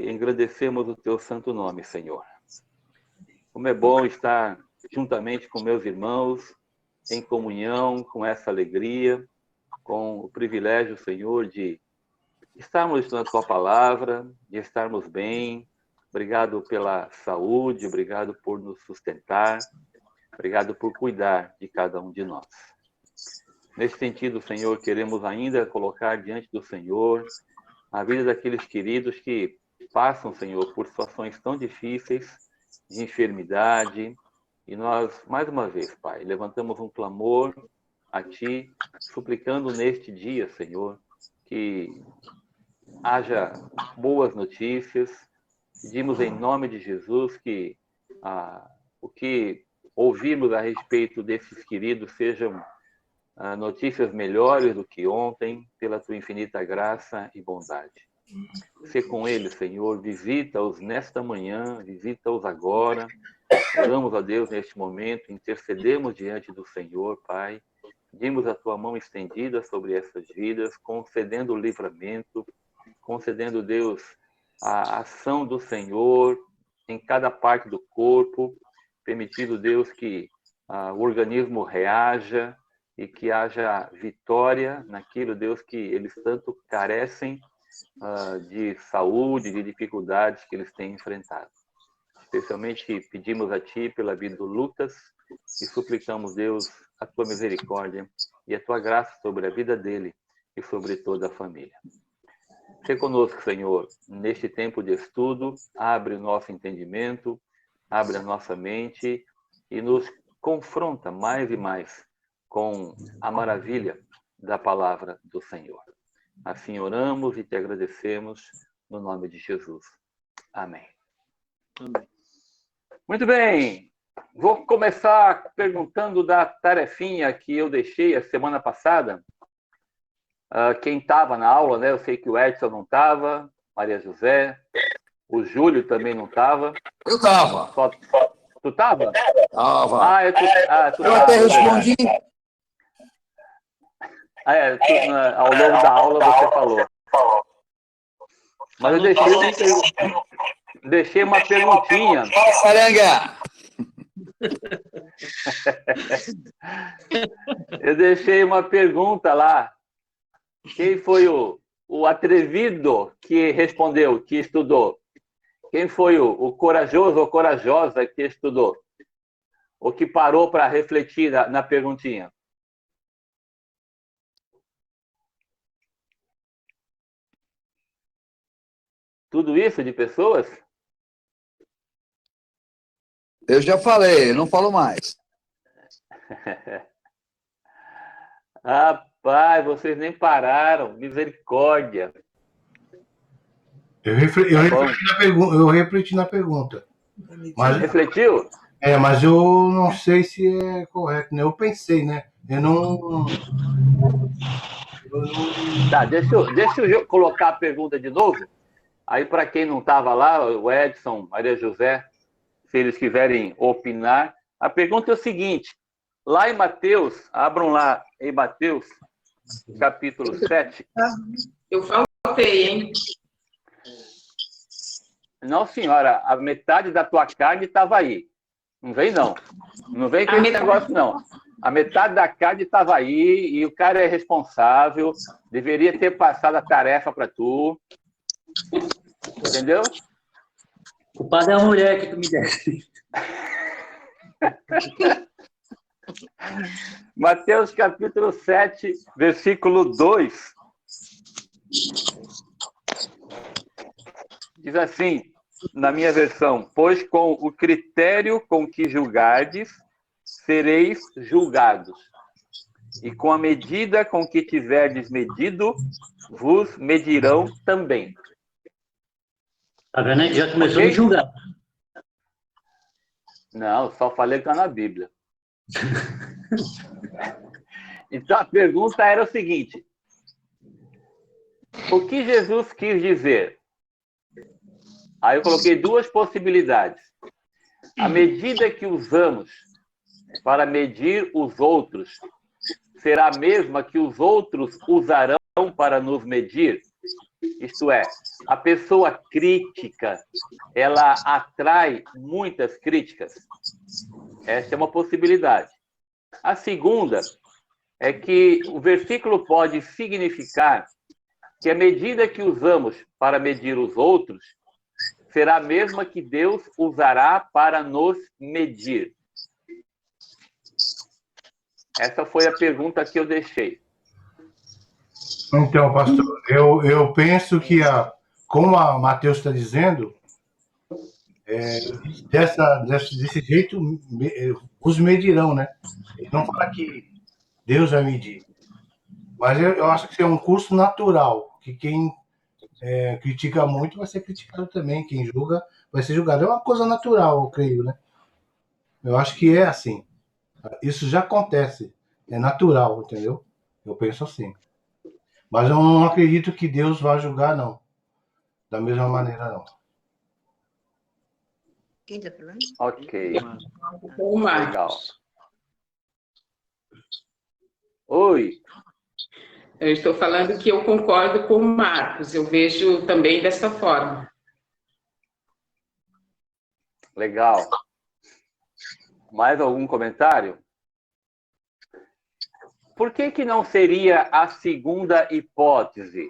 engrandecemos o teu santo nome, Senhor. Como é bom estar juntamente com meus irmãos, em comunhão, com essa alegria, com o privilégio, Senhor, de estarmos na tua palavra, de estarmos bem. Obrigado pela saúde, obrigado por nos sustentar, obrigado por cuidar de cada um de nós. Nesse sentido, Senhor, queremos ainda colocar diante do Senhor a vida daqueles queridos que passam, Senhor, por situações tão difíceis, de enfermidade, e nós, mais uma vez, Pai, levantamos um clamor a Ti, suplicando neste dia, Senhor, que haja boas notícias. Pedimos em nome de Jesus que o que ouvirmos a respeito desses queridos sejam notícias melhores do que ontem, pela Tua infinita graça e bondade. Sê com eles, Senhor, visita-os nesta manhã, visita-os agora. Oramos a Deus neste momento, intercedemos diante do Senhor, Pai. Pedimos a Tua mão estendida sobre essas vidas, concedendo o livramento, concedendo, Deus, a ação do Senhor em cada parte do corpo, permitindo, Deus, que o organismo reaja e que haja vitória naquilo, Deus, que eles tanto carecem de saúde, de dificuldades que eles têm enfrentado. Especialmente pedimos a Ti pela vida do Lucas e suplicamos, Deus, a Tua misericórdia e a Tua graça sobre a vida dele e sobre toda a família. Sê conosco, Senhor, neste tempo de estudo, abre o nosso entendimento, abre a nossa mente e nos confronta mais e mais com a maravilha da palavra do Senhor. Assim oramos e te agradecemos no nome de Jesus. Amém. Amém. Muito bem. Vou começar perguntando da tarefinha que eu deixei a semana passada. Quem estava na aula, né? Eu sei que o Edson não estava, Maria José, o Júlio também não estava. Eu estava. Tu estava? Estava. Eu até respondi. Ao longo da aula você falou. Mas eu deixei uma perguntinha. Saranga! Eu deixei uma pergunta lá. Quem foi o atrevido que respondeu, que estudou? Quem foi o corajoso ou corajosa que estudou? Ou que parou para refletir na perguntinha? Tudo isso de pessoas? Eu já falei, não falo mais. Rapaz, vocês nem pararam. Misericórdia. Eu refleti na pergunta. Mas, refletiu? Mas eu não sei se é correto, né? Eu pensei, né? Eu não... Tá, deixa eu colocar a pergunta de novo. Aí, para quem não estava lá, o Edson, Maria José, se eles quiserem opinar, a pergunta é o seguinte: lá em Mateus, abram lá em Mateus, capítulo 7. Eu faltei, hein? Não, senhora, a metade da tua carne estava aí. Não vem, não. Não vem com esse negócio, não. A metade da carne estava aí e o cara é responsável, deveria ter passado a tarefa para tu. Entendeu? O padre é a mulher que tu me desse. Mateus capítulo 7, versículo 2. Diz assim, na minha versão: pois com o critério com que julgardes, sereis julgados. E com a medida com que tiverdes medido, vos medirão também. Tá vendo aí? Já começou a me julgar. Não, só falei que está na Bíblia. Então a pergunta era o seguinte: o que Jesus quis dizer? Aí eu coloquei duas possibilidades. A medida que usamos para medir os outros será a mesma que os outros usarão para nos medir? Isto é, a pessoa crítica, ela atrai muitas críticas? Essa é uma possibilidade. A segunda é que o versículo pode significar que a medida que usamos para medir os outros será a mesma que Deus usará para nos medir. Essa foi a pergunta que eu deixei. Então, pastor, eu penso que, como a Mateus está dizendo, desse jeito, os medirão, né? Ele não fala que Deus vai medir. Mas eu acho que é um curso natural, que quem critica muito vai ser criticado também, quem julga vai ser julgado. É uma coisa natural, eu creio, né? Eu acho que é assim. Isso já acontece, é natural, entendeu? Eu penso assim. Mas eu não acredito que Deus vá julgar, não. Da mesma maneira, não. Quem está falando? Ok, O Marcos. legal. Oi. Eu estou falando que eu concordo com o Marcos, eu vejo também dessa forma. Legal. Mais algum comentário? Por que não seria a segunda hipótese?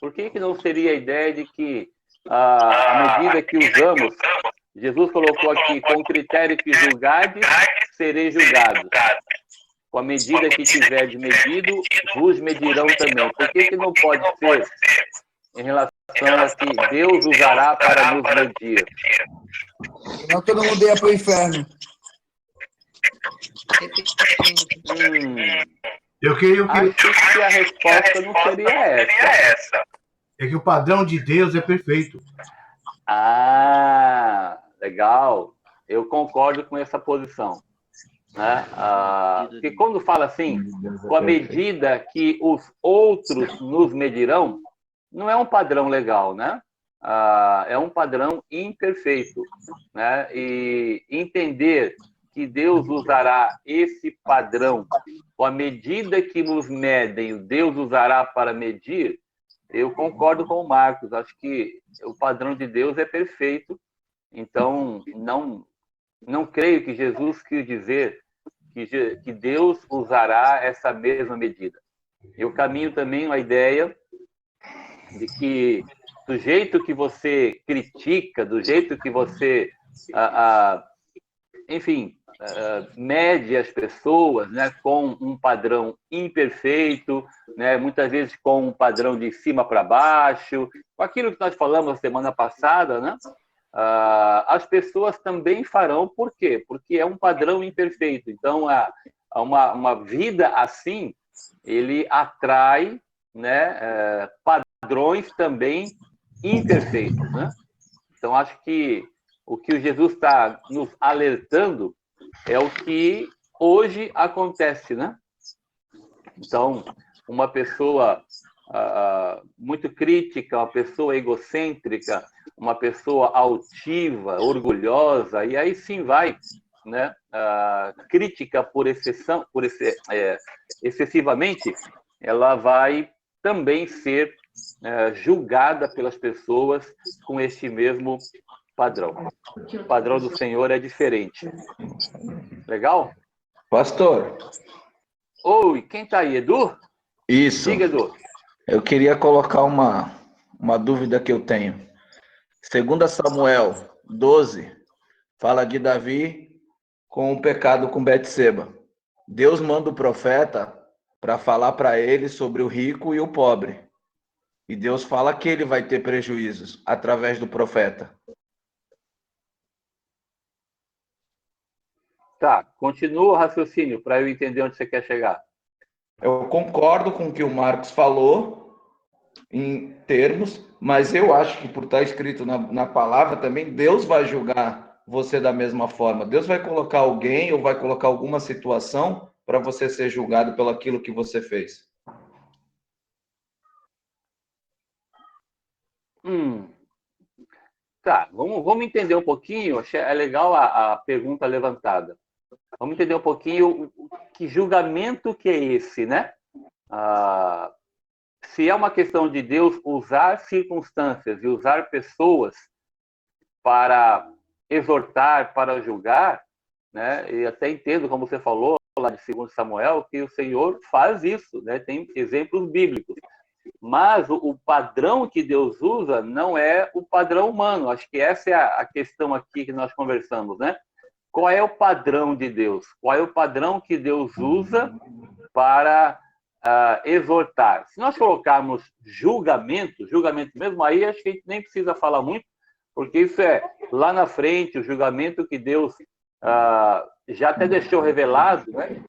Por que não seria a ideia de que, à medida que usamos, Jesus colocou aqui, com o critério que julgardes, sereis julgados. Com a medida que tiverdes medido, vos medirão também. Por que não pode ser em relação a que Deus usará para nos medir? Senão todo mundo ia para o inferno. Eu creio que Acho que a resposta não seria essa. é que o padrão de Deus é perfeito. Ah, legal. Eu concordo com essa posição. Né? Porque quando fala assim, com a medida que os outros nos medirão, não é um padrão legal, né? É um padrão imperfeito, né? E entender que Deus usará esse padrão com a medida que nos medem, Deus usará para medir, eu concordo com o Marcos. Acho que o padrão de Deus é perfeito. Então, não creio que Jesus quis dizer que Deus usará essa mesma medida. Eu caminho também a ideia de que do jeito que você critica, do jeito que você, enfim, mede as pessoas, né, com um padrão imperfeito, né, muitas vezes com um padrão de cima para baixo, com aquilo que nós falamos na semana passada, né? As pessoas também farão. Por quê? Porque é um padrão imperfeito. Então, uma vida assim, ele atrai, né, padrões também imperfeitos, né? Então, acho que o que o Jesus está nos alertando é o que hoje acontece, né? Então, uma pessoa muito crítica, uma pessoa egocêntrica, uma pessoa altiva, orgulhosa, e aí sim vai, né? Crítica por exceção, excessivamente, ela vai também ser julgada pelas pessoas com este mesmo padrão. O padrão do Senhor é diferente. Legal? Pastor. Oi, quem está aí? Edu? Isso. Diga, Edu. Eu queria colocar uma dúvida que eu tenho. 2 Samuel 12 fala de Davi com o pecado com Betseba. Deus manda o profeta para falar para ele sobre o rico e o pobre. E Deus fala que ele vai ter prejuízos através do profeta. Tá, continua o raciocínio para eu entender onde você quer chegar. Eu concordo com o que o Marcos falou em termos, mas eu acho que por estar escrito na palavra também, Deus vai julgar você da mesma forma. Deus vai colocar alguém ou vai colocar alguma situação para você ser julgado pelo aquilo que você fez. Tá, vamos entender um pouquinho. É legal a pergunta levantada. Vamos entender um pouquinho que julgamento que é esse, né? se é uma questão de Deus usar circunstâncias e usar pessoas para exortar, para julgar, né? E até entendo, como você falou lá de 2 Samuel, que o Senhor faz isso, né? Tem exemplos bíblicos. Mas o padrão que Deus usa não é o padrão humano. Acho que essa é a questão aqui que nós conversamos, né? Qual é o padrão de Deus? Qual é o padrão que Deus usa para exortar? Se nós colocarmos julgamento mesmo, aí acho que a gente nem precisa falar muito, porque isso é lá na frente, o julgamento que Deus já até deixou revelado, né?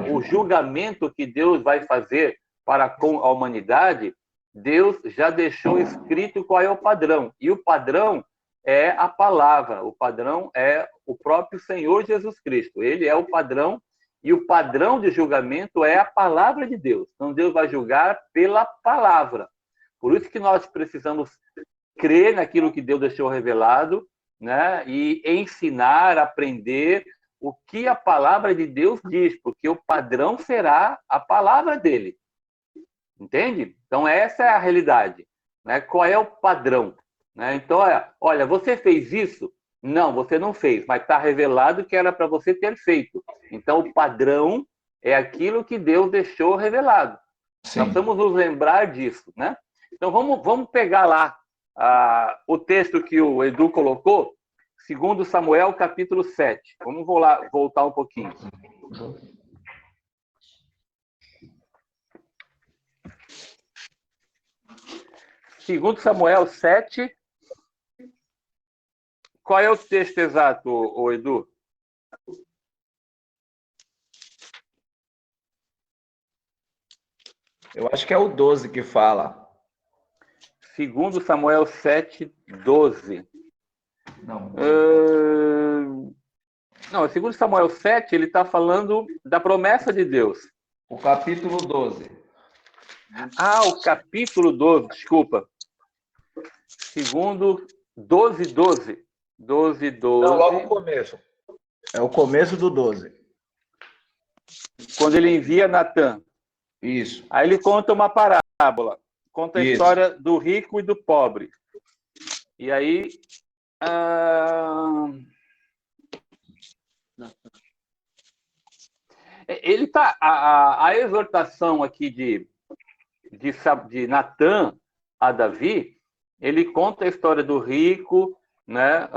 O julgamento que Deus vai fazer para com a humanidade, Deus já deixou escrito qual é o padrão. E o padrão é a palavra, o padrão é o próprio Senhor Jesus Cristo. Ele é o padrão, e o padrão de julgamento é a palavra de Deus. Então, Deus vai julgar pela palavra. Por isso que nós precisamos crer naquilo que Deus deixou revelado, né? E ensinar, aprender o que a palavra de Deus diz, porque o padrão será a palavra dele. Entende? Então, essa é a realidade, né? Qual é o padrão? Né? Então, olha, você fez isso? Não, você não fez, mas está revelado que era para você ter feito. Então, o padrão é aquilo que Deus deixou revelado. Sim. Nós precisamos nos lembrar disso, né? Então, vamos pegar lá o texto que o Edu colocou, 2 Samuel, capítulo 7. Vamos voltar um pouquinho. 2 Samuel 7. Qual é o texto exato, Edu? Eu acho que é o 12 que fala. 2 Samuel 7, 12. Não. Não, 2 Samuel 7, ele está falando da promessa de Deus. O capítulo 12. O capítulo 12, desculpa. 12, 12. 12, 12. Não, logo o começo. É o começo do 12. Quando ele envia Natã. Isso. Aí ele conta uma parábola. Conta a história do rico e do pobre. E aí... ele tá... A exortação aqui de Natã a Davi, ele conta a história do rico, né,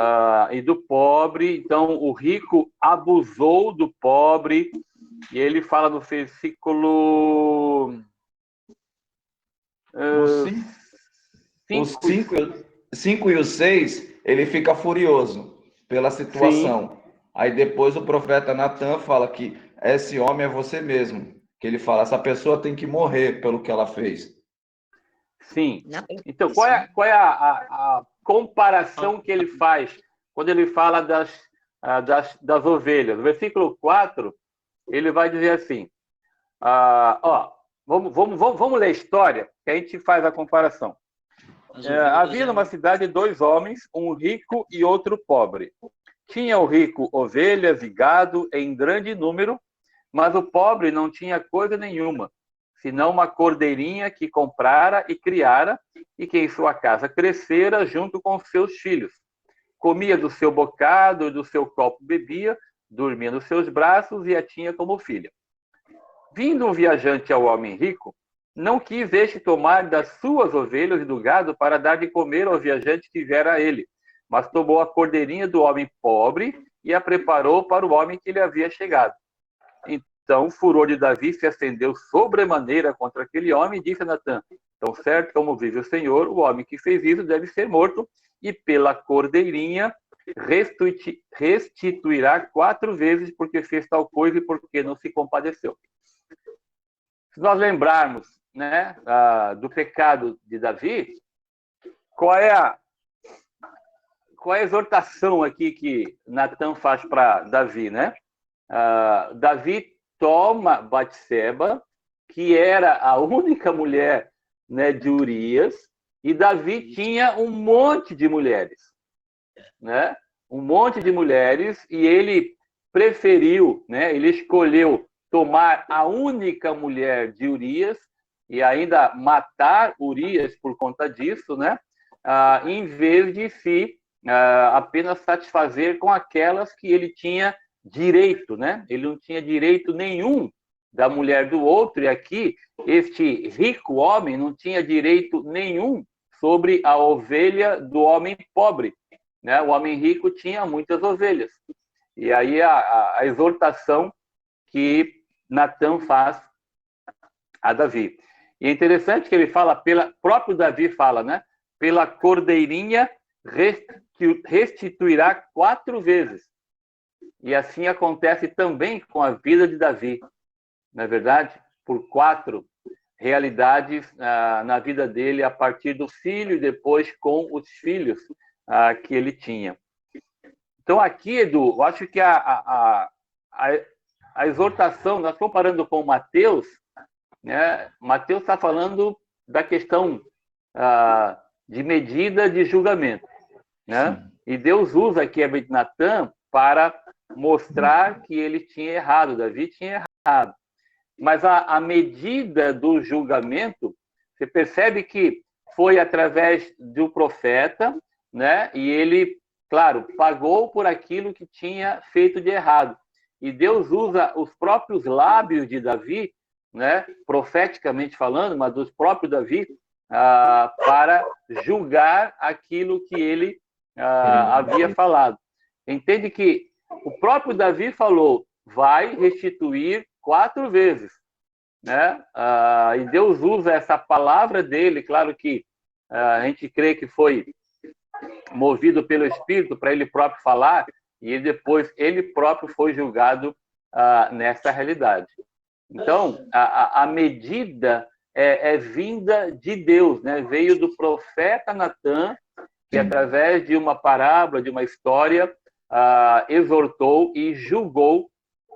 e do pobre. Então, o rico abusou do pobre, e ele fala no versículo... Os 5 e o 6, ele fica furioso pela situação. Sim. Aí depois o profeta Natã fala que esse homem é você mesmo. Que ele fala, essa pessoa tem que morrer pelo que ela fez. Sim. Então, qual é a comparação que ele faz quando ele fala das ovelhas? No versículo 4, ele vai dizer assim, vamos ler a história, que a gente faz a comparação. Havia numa cidade 2 homens, um rico e outro pobre. Tinha o rico ovelhas e gado em grande número, mas o pobre não tinha coisa nenhuma, senão uma cordeirinha que comprara e criara, e que em sua casa crescera junto com seus filhos. Comia do seu bocado e do seu copo bebia, dormia nos seus braços e a tinha como filha. Vindo um viajante ao homem rico, não quis este tomar das suas ovelhas e do gado para dar de comer ao viajante que viera a ele, mas tomou a cordeirinha do homem pobre e a preparou para o homem que lhe havia chegado. Então o furor de Davi se acendeu sobremaneira contra aquele homem e disse a Natã, tão certo como vive o Senhor, o homem que fez isso deve ser morto, e pela cordeirinha restituirá 4 vezes porque fez tal coisa e porque não se compadeceu. Se nós lembrarmos, né, do pecado de Davi, qual é a exortação aqui que Natã faz para Davi, né? Davi toma Batseba, que era a única mulher, né, de Urias, e Davi tinha um monte de mulheres, né? Um monte de mulheres, e ele preferiu, né, ele escolheu tomar a única mulher de Urias e ainda matar Urias por conta disso, né? Em vez de se apenas satisfazer com aquelas que ele tinha direito, né? Ele não tinha direito nenhum da mulher do outro, e aqui este rico homem não tinha direito nenhum sobre a ovelha do homem pobre, né? O homem rico tinha muitas ovelhas. E aí a exortação que Natã faz a Davi. E é interessante que ele fala, próprio Davi fala, né? Pela cordeirinha restituirá 4 vezes. E assim acontece também com a vida de Davi. Na é verdade, por 4 realidades na vida dele, a partir do filho e depois com os filhos que ele tinha. Então, aqui, Edu, eu acho que a exortação, nós comparando com Mateus, né? Mateus está falando da questão de medida de julgamento, né? E Deus usa aqui a Natã para mostrar que ele tinha errado, Davi tinha errado. Mas a medida do julgamento, você percebe que foi através do profeta, né? E ele, claro, pagou por aquilo que tinha feito de errado. E Deus usa os próprios lábios de Davi, né? Profeticamente falando, mas dos próprios Davi, para julgar aquilo que ele havia falado. Entende que o próprio Davi falou, vai restituir 4 vezes, né? E Deus usa essa palavra dele, claro que a gente crê que foi movido pelo Espírito para ele próprio falar, e depois ele próprio foi julgado nessa realidade. Então, a medida é vinda de Deus, né? Veio do profeta Natã, que através de uma parábola, de uma história, exortou e julgou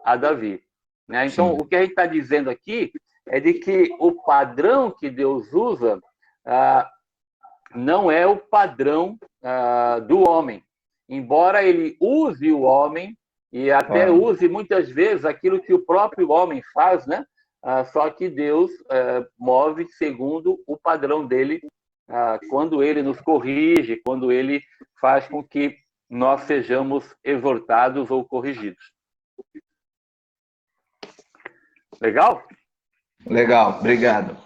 a Davi. Né? Então, o que a gente está dizendo aqui é de que o padrão que Deus usa não é o padrão do homem. Embora ele use o homem e até use muitas vezes aquilo que o próprio homem faz, né? Só que Deus move segundo o padrão dele quando ele nos corrige, quando ele faz com que nós sejamos exortados ou corrigidos. Legal? Legal, obrigado.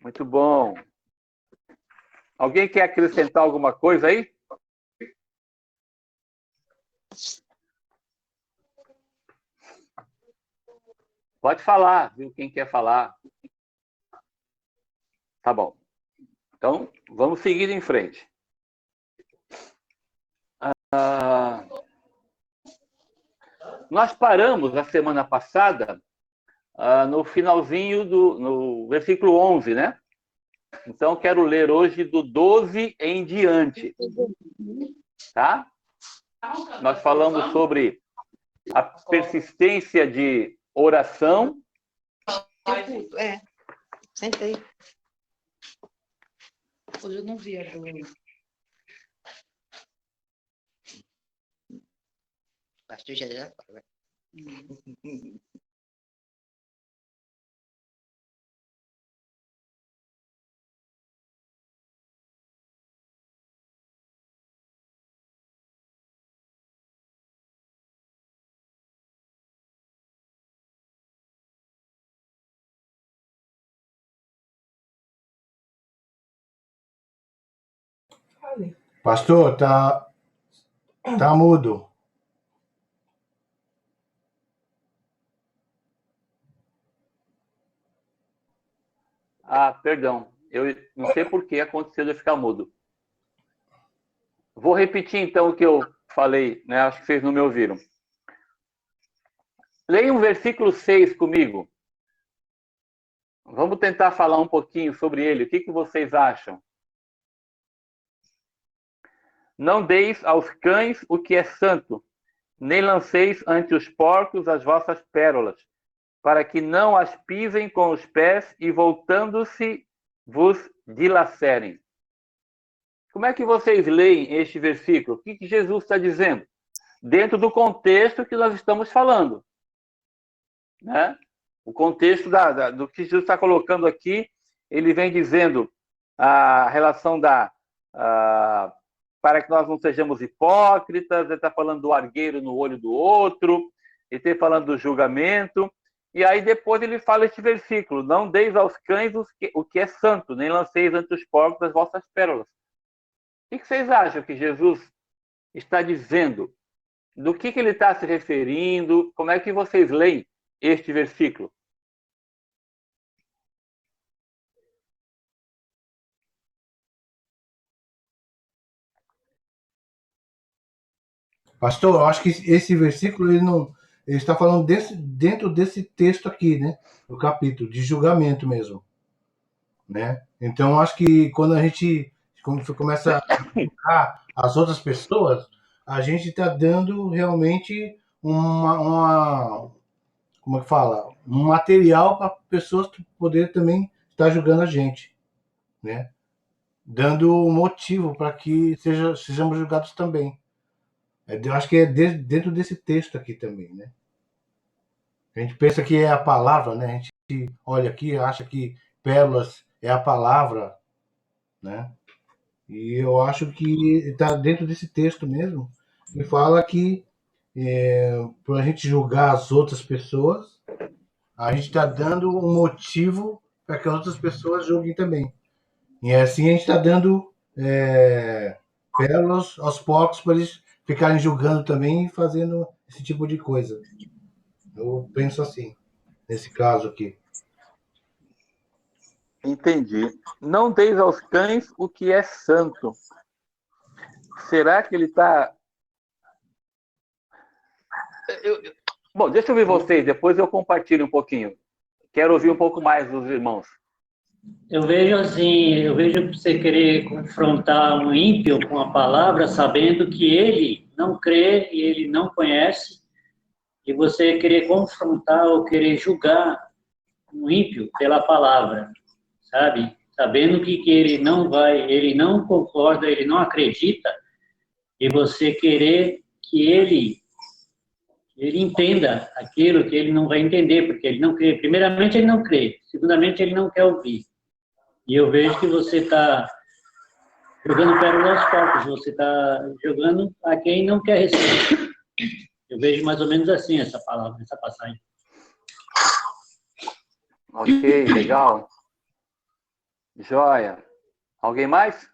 Muito bom. Alguém quer acrescentar alguma coisa aí? Pode falar, viu? Quem quer falar. Tá bom. Então, vamos seguir em frente. Nós paramos a semana passada no finalzinho no versículo 11, né? Então, quero ler hoje do 12 em diante. Tá? Nós falamos sobre a persistência de oração. Sentei. Hoje eu não vi a do... Pastor já já fala. Pastor, tá mudo. Perdão. Eu não sei por que aconteceu de ficar mudo. Vou repetir, então, o que eu falei, né? Acho que vocês não me ouviram. Leia o versículo 6 comigo. Vamos tentar falar um pouquinho sobre ele. O que vocês acham? Não deis aos cães o que é santo, nem lanceis ante os porcos as vossas pérolas, para que não as pisem com os pés e, voltando-se, vos dilacerem. Como é que vocês leem este versículo? O que Jesus está dizendo? Dentro do contexto que nós estamos falando, né? O contexto do que Jesus está colocando aqui, ele vem dizendo a relação para que nós não sejamos hipócritas, ele está falando do argueiro no olho do outro, ele está falando do julgamento, e aí depois ele fala este versículo: não deis aos cães o que é santo, nem lanceis ante os porcos as vossas pérolas. O que vocês acham que Jesus está dizendo? Do que ele está se referindo? Como é que vocês leem este versículo? Pastor, eu acho que esse versículo ele está falando dentro desse texto aqui, né? Do capítulo de julgamento mesmo, né? Então, eu acho que quando a gente começa a julgar as outras pessoas, a gente está dando realmente como é que fala? Um material para pessoas poder também estar julgando a gente, né? Dando motivo para que sejamos julgados também. Eu acho que é dentro desse texto aqui também, né? A gente pensa que é a palavra, né? A gente olha aqui, acha que pérolas é a palavra, né? E eu acho que está dentro desse texto mesmo, que fala que para a gente julgar as outras pessoas, a gente está dando um motivo para que as outras pessoas julguem também. E assim a gente está dando pérolas aos poucos para eles ficarem julgando também e fazendo esse tipo de coisa. Eu penso assim, nesse caso aqui. Entendi. Não deis aos cães o que é santo. Será que ele está... Bom, deixa eu ouvir vocês, depois eu compartilho um pouquinho. Quero ouvir um pouco mais dos irmãos. Eu vejo assim, eu vejo você querer confrontar um ímpio com a palavra, sabendo que ele não crê e ele não conhece, e você querer confrontar ou querer julgar um ímpio pela palavra, sabe? Sabendo que ele não concorda, ele não acredita, e você querer que ele entenda aquilo que ele não vai entender, porque ele não crê. Primeiramente, ele não crê. Segundamente, ele não quer ouvir. E eu vejo que você está jogando pérola aos porcos, você está jogando a quem não quer receber. Eu vejo mais ou menos assim essa palavra, essa passagem. Ok, legal. Joia. Alguém mais?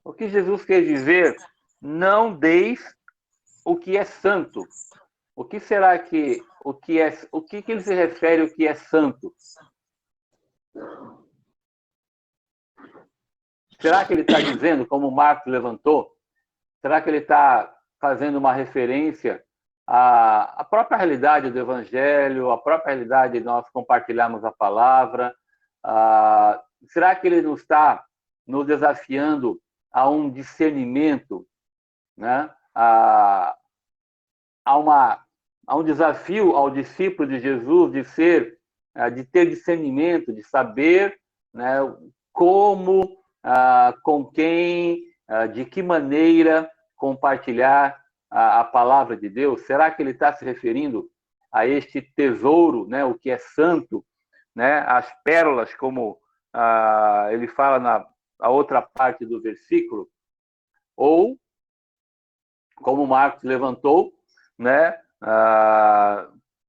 O que Jesus quer dizer? Não deis o que é santo. O que será que o que ele se refere o que é santo? Será que ele está dizendo, como o Marcos levantou, será que ele está fazendo uma referência à própria realidade do Evangelho, à própria realidade de nós compartilharmos a palavra? Será que ele não está nos desafiando a um discernimento, né? a um desafio ao discípulo de Jesus de ter discernimento, de saber, né, como, com quem, de que maneira compartilhar a palavra de Deus. Será que ele está se referindo a este tesouro, né, o que é santo, né, as pérolas, como ele fala na outra parte do versículo? Ou, como Marcos levantou, né,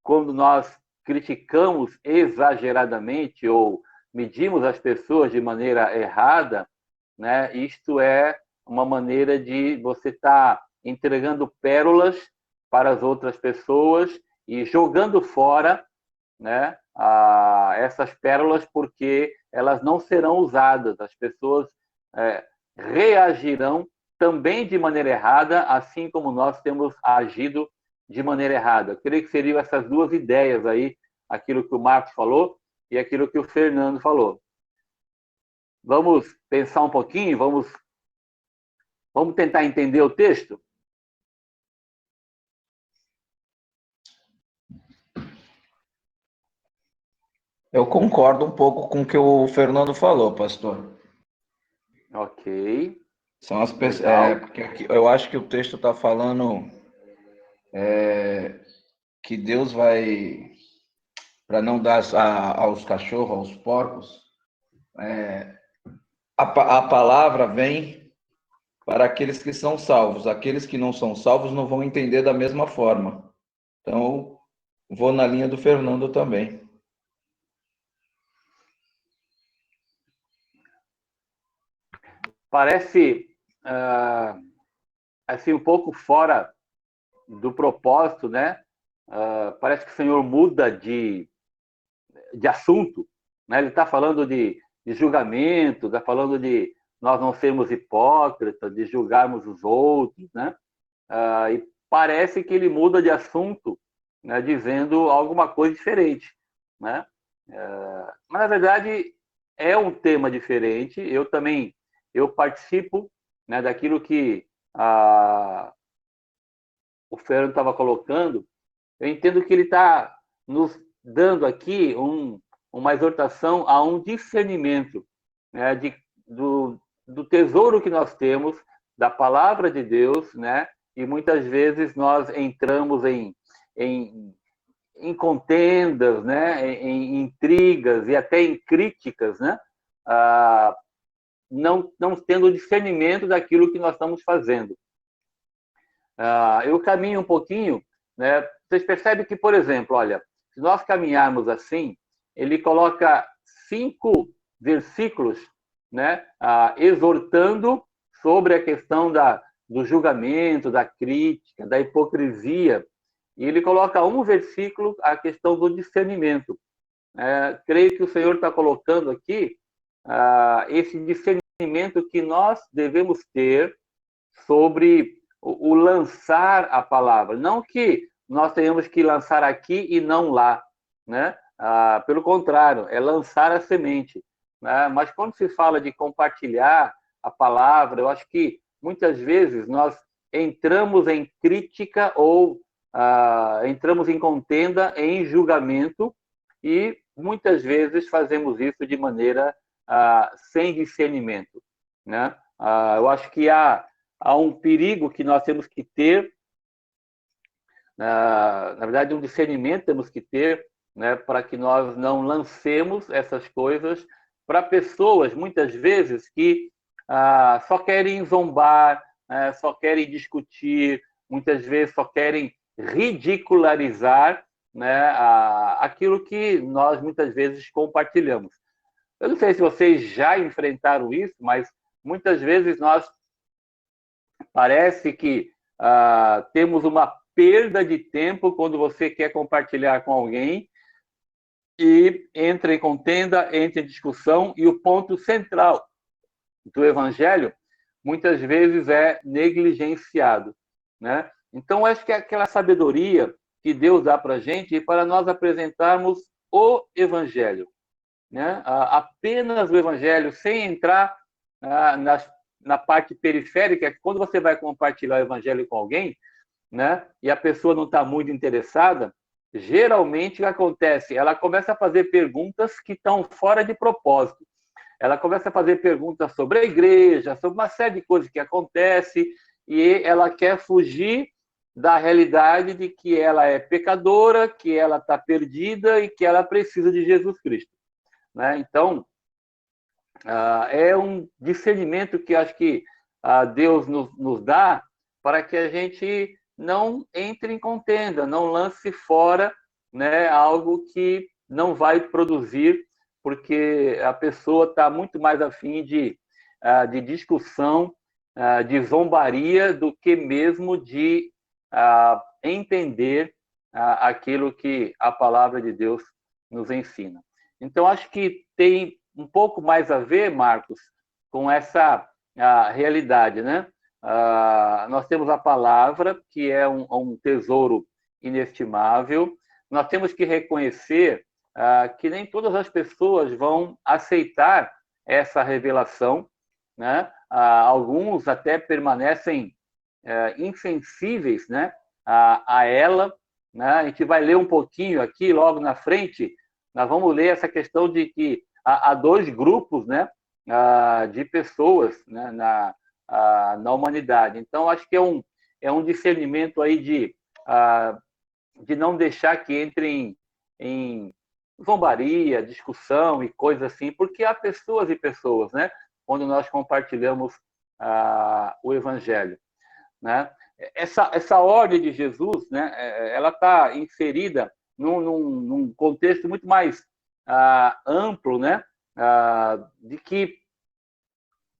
quando nós criticamos exageradamente ou medimos as pessoas de maneira errada, né, isto é uma maneira de você estar entregando pérolas para as outras pessoas e jogando fora, né, essas pérolas, porque elas não serão usadas. As pessoas reagirão também de maneira errada, assim como nós temos agido de maneira errada. Eu creio que seriam essas duas ideias aí, aquilo que o Marcos falou e aquilo que o Fernando falou. Vamos pensar um pouquinho, vamos tentar entender o texto? Eu concordo um pouco com o que o Fernando falou, pastor. Ok. São as pessoas, porque aqui, eu acho que o texto está falando que Deus vai, para não dar aos cachorros, aos porcos, a palavra vem para aqueles que são salvos. Aqueles que não são salvos não vão entender da mesma forma. Então, vou na linha do Fernando também. Parece assim um pouco fora do propósito, né? Parece que o Senhor muda de assunto, né? Ele está falando de julgamento, está falando de nós não sermos hipócritas, de julgarmos os outros, né? E parece que ele muda de assunto, né? Dizendo alguma coisa diferente, né? Mas na verdade é um tema diferente. Eu participo, né, daquilo que o Fernando estava colocando. Eu entendo que ele está nos dando aqui uma exortação a um discernimento, né, do tesouro que nós temos, da palavra de Deus, né? E muitas vezes nós entramos em contendas, né? Em intrigas e até em críticas, né? Não tendo discernimento daquilo que nós estamos fazendo. Eu caminho um pouquinho, né? Vocês percebem que, por exemplo, olha, se nós caminharmos assim, ele coloca 5 versículos, né? Exortando sobre a questão do julgamento, da crítica, da hipocrisia. E ele coloca um versículo, a questão do discernimento. Creio que o Senhor está colocando aqui esse discernimento que nós devemos ter sobre o lançar a palavra. Não que nós tenhamos que lançar aqui e não lá, né? Pelo contrário, é lançar a semente, né? Mas quando se fala de compartilhar a palavra, eu acho que muitas vezes nós entramos em crítica ou entramos em contenda, em julgamento, e muitas vezes fazemos isso de maneira sem discernimento, né? Eu acho que há um perigo que nós temos que ter, na verdade, um discernimento temos que ter, né, para que nós não lancemos essas coisas para pessoas, muitas vezes, que só querem zombar, só querem discutir, muitas vezes só querem ridicularizar, né, aquilo que nós muitas vezes compartilhamos. Eu não sei se vocês já enfrentaram isso, mas muitas vezes nós parece que temos uma perda de tempo quando você quer compartilhar com alguém e entra em contenda, entra em discussão, e o ponto central do evangelho muitas vezes é negligenciado, né? Então, acho que é aquela sabedoria que Deus dá para a gente para nós apresentarmos o evangelho, né? Apenas o evangelho, sem entrar na parte periférica, que quando você vai compartilhar o evangelho com alguém, né, e a pessoa não está muito interessada, geralmente o que acontece? Ela começa a fazer perguntas que estão fora de propósito. Ela começa a fazer perguntas sobre a igreja, sobre uma série de coisas que acontece, e ela quer fugir da realidade de que ela é pecadora, que ela está perdida e que ela precisa de Jesus Cristo, né? Então, é um discernimento que acho que Deus nos dá para que a gente não entre em contenda, não lance fora, né, algo que não vai produzir, porque a pessoa está muito mais afim de discussão, de zombaria, do que mesmo de entender aquilo que a palavra de Deus nos ensina. Então, acho que tem um pouco mais a ver, Marcos, com essa realidade, né? Nós temos a palavra, que é um tesouro inestimável. Nós temos que reconhecer que nem todas as pessoas vão aceitar essa revelação, né? Alguns até permanecem insensíveis, né, a ela, né? A gente vai ler um pouquinho aqui, logo na frente, nós vamos ler essa questão de que há 2 grupos, né, de pessoas, né, na humanidade. Então, acho que é um discernimento aí de de não deixar que entre em zombaria, discussão e coisas assim, porque há pessoas e pessoas, né? Onde nós compartilhamos o Evangelho, né? Essa ordem de Jesus, né? Ela está inserida num contexto muito mais amplo, né? De que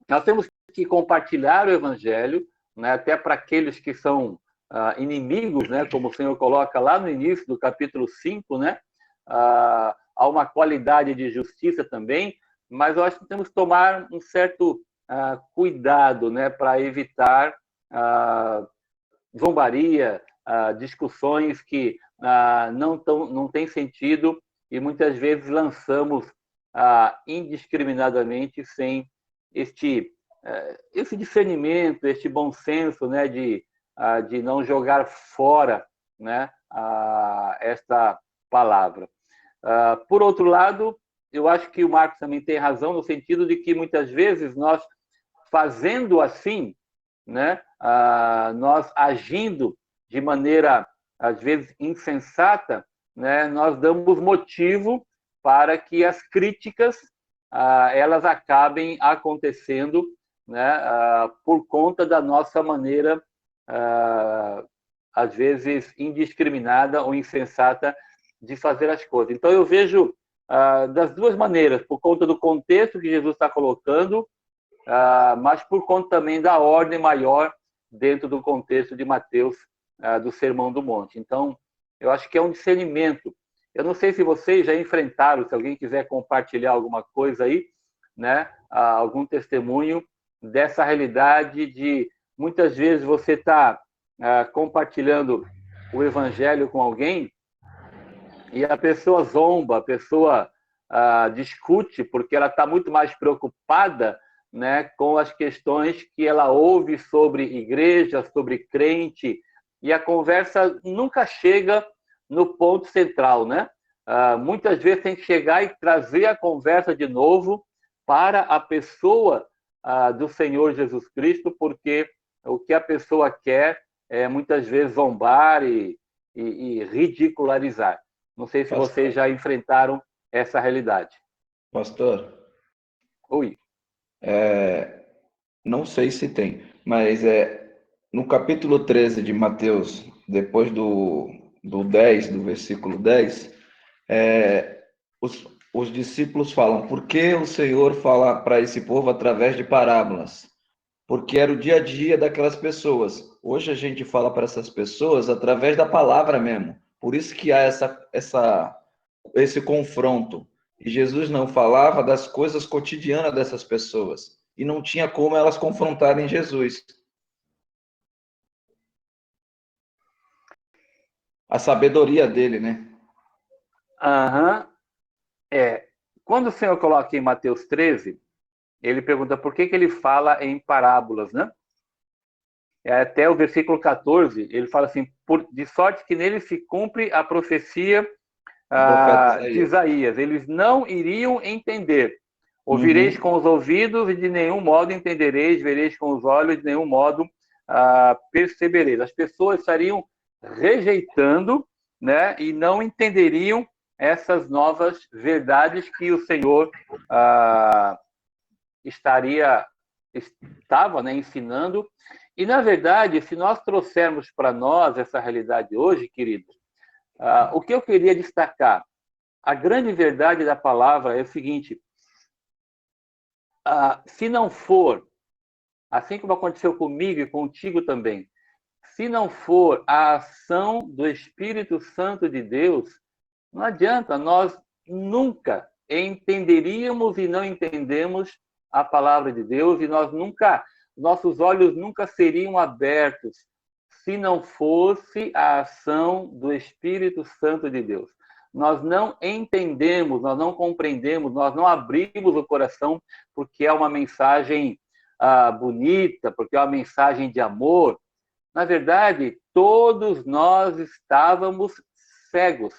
nós temos que compartilhar o Evangelho, né? Até para aqueles que são inimigos, né? Como o Senhor coloca lá no início do capítulo 5, né? Há uma qualidade de justiça também, mas eu acho que temos que tomar um certo cuidado, né, para evitar zombaria, discussões que não têm sentido e muitas vezes lançamos indiscriminadamente sem esse discernimento, este bom senso, né, de não jogar fora, né, esta palavra. Por outro lado, eu acho que o Marcos também tem razão no sentido de que muitas vezes nós, fazendo assim, né, nós agindo de maneira, às vezes, insensata, né, nós damos motivo para que as críticas elas acabem acontecendo, né, por conta da nossa maneira, às vezes, indiscriminada ou insensata de fazer as coisas. Então, eu vejo das duas maneiras, por conta do contexto que Jesus está colocando, mas por conta também da ordem maior dentro do contexto de Mateus, do Sermão do Monte. Então, eu acho que é um discernimento. Eu não sei se vocês já enfrentaram, se alguém quiser compartilhar alguma coisa aí, né, algum testemunho dessa realidade de, muitas vezes, você está compartilhando o Evangelho com alguém e a pessoa zomba, a pessoa discute, porque ela está muito mais preocupada, né, com as questões que ela ouve sobre igreja, sobre crente, e a conversa nunca chega no ponto central, né? Muitas vezes tem que chegar e trazer a conversa de novo para a pessoa do Senhor Jesus Cristo, porque o que a pessoa quer é muitas vezes zombar e ridicularizar. Não sei se Pastor. vocês já enfrentaram essa realidade. Pastor, Oi. não sei se tem, mas no capítulo 13 de Mateus, depois do 10, do versículo 10, os discípulos falam: por que o Senhor fala para esse povo através de parábolas? Porque era o dia a dia daquelas pessoas. Hoje a gente fala para essas pessoas através da palavra mesmo. Por isso que há esse confronto. E Jesus não falava das coisas cotidianas dessas pessoas. E não tinha como elas confrontarem Jesus. A sabedoria dele, né? Quando o Senhor coloca em Mateus 13, ele pergunta por que ele fala em parábolas, né? Até o versículo 14, ele fala assim, de sorte que nele se cumpre a profecia de Isaías. Eles não iriam entender. Ouvireis com os ouvidos e de nenhum modo entendereis, vereis com os olhos e de nenhum modo percebereis. As pessoas estariam rejeitando, né, e não entenderiam essas novas verdades que o Senhor estava, né, ensinando. E, na verdade, se nós trouxermos para nós essa realidade hoje, queridos, o que eu queria destacar, a grande verdade da palavra é o seguinte: se não for, assim como aconteceu comigo e contigo também, se não for a ação do Espírito Santo de Deus, não adianta, nós nunca entenderíamos e não entendemos a palavra de Deus, e nossos olhos nunca seriam abertos se não fosse a ação do Espírito Santo de Deus. Nós não entendemos, nós não compreendemos, nós não abrimos o coração porque é uma mensagem bonita, porque é uma mensagem de amor. Na verdade, todos nós estávamos cegos.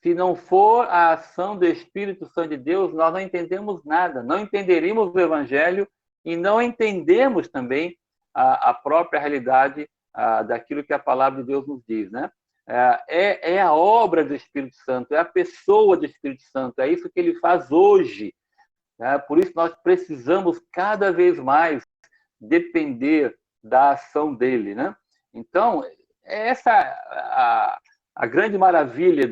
Se não for a ação do Espírito Santo de Deus, nós não entendemos nada, não entenderíamos o Evangelho e não entendemos também a própria realidade daquilo que a palavra de Deus nos diz, né? É a obra do Espírito Santo, é a pessoa do Espírito Santo, é isso que ele faz hoje, né? Por isso nós precisamos cada vez mais depender da ação dele, né? Então, essa a grande maravilha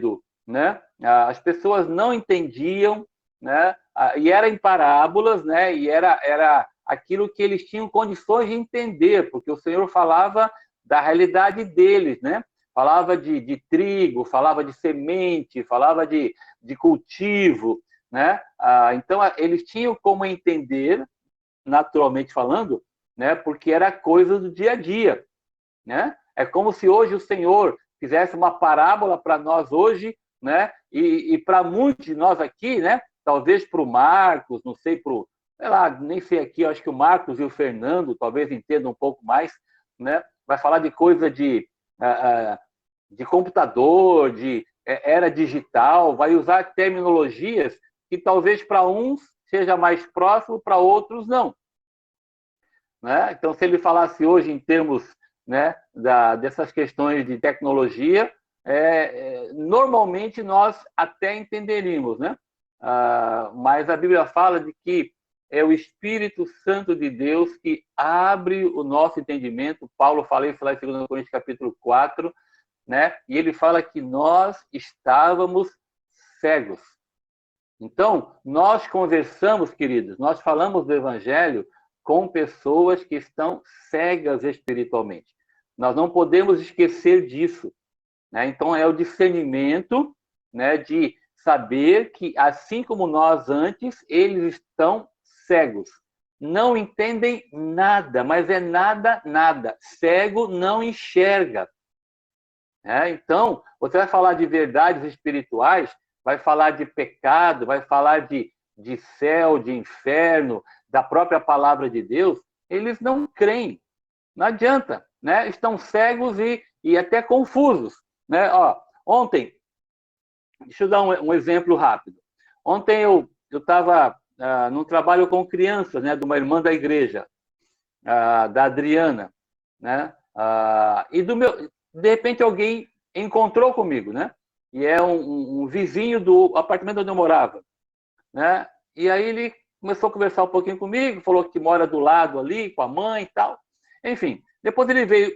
né? As pessoas não entendiam, né? E era em parábolas, né? E era aquilo que eles tinham condições de entender, porque o Senhor falava da realidade deles, né? Falava de trigo, falava de semente, falava de cultivo, né? Então, eles tinham como entender, naturalmente falando, né? Porque era coisa do dia a dia, né? É como se hoje o Senhor fizesse uma parábola para nós hoje, né? E para muitos de nós aqui, né? Talvez para o Marcos, não sei, sei lá, nem sei aqui, acho que o Marcos e o Fernando talvez entendam um pouco mais, né? Vai falar de coisa de computador, de era digital, vai usar terminologias que talvez para uns seja mais próximo, para outros não, né? Então, se ele falasse hoje em termos, né, dessas questões de tecnologia, normalmente nós até entenderíamos, né? Mas a Bíblia fala de que é o Espírito Santo de Deus que abre o nosso entendimento. Paulo fala isso lá em 2 Coríntios capítulo 4, né? E ele fala que nós estávamos cegos. Então, nós conversamos, queridos, nós falamos do Evangelho com pessoas que estão cegas espiritualmente. Nós não podemos esquecer disso, né? Então, é o discernimento, né, de saber que, assim como nós antes, eles estão cegos. Não entendem nada, mas é nada, nada. Cego não enxerga. Então, você vai falar de verdades espirituais, vai falar de pecado, vai falar de céu, de inferno, da própria palavra de Deus, eles não creem. Não adianta, né? Estão cegos e até confusos, né? Ontem, deixa eu dar um exemplo rápido. Ontem eu estava num trabalho com crianças, né? De uma irmã da igreja, da Adriana, né? E de repente alguém encontrou comigo, né? E é um vizinho do apartamento onde eu morava, né? E aí ele começou a conversar um pouquinho comigo, falou que mora do lado ali, com a mãe e tal. Enfim, depois ele veio,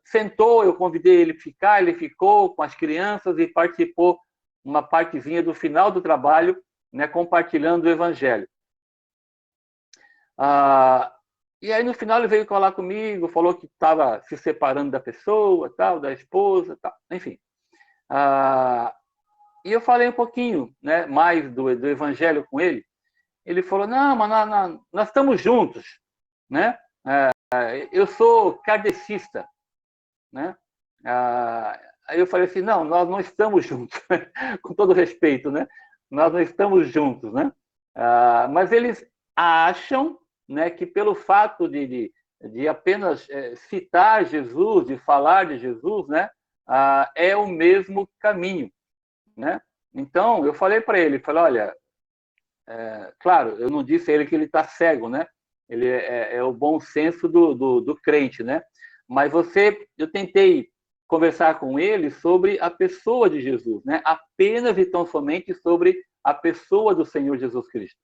sentou, eu convidei ele a ficar, ele ficou com as crianças e participou uma partezinha do final do trabalho, né, compartilhando o Evangelho. E aí, no final, ele veio falar comigo, falou que estava se separando da pessoa, tal, da esposa, tal, enfim. E eu falei um pouquinho, né, mais do Evangelho com ele. Ele falou, não, mas nós estamos juntos, né? Eu sou kardecista, né? Aí eu falei assim, não, nós não estamos juntos, com todo respeito, né? Nós não estamos juntos, né? Mas eles acham, né, que pelo fato de apenas citar Jesus, de falar de Jesus, né, é o mesmo caminho, né? Então, eu falei para ele, olha, claro, eu não disse a ele que ele está cego, né? Ele é o bom senso do crente, né? Mas eu tentei conversar com ele sobre a pessoa de Jesus, né? Apenas e tão somente sobre a pessoa do Senhor Jesus Cristo,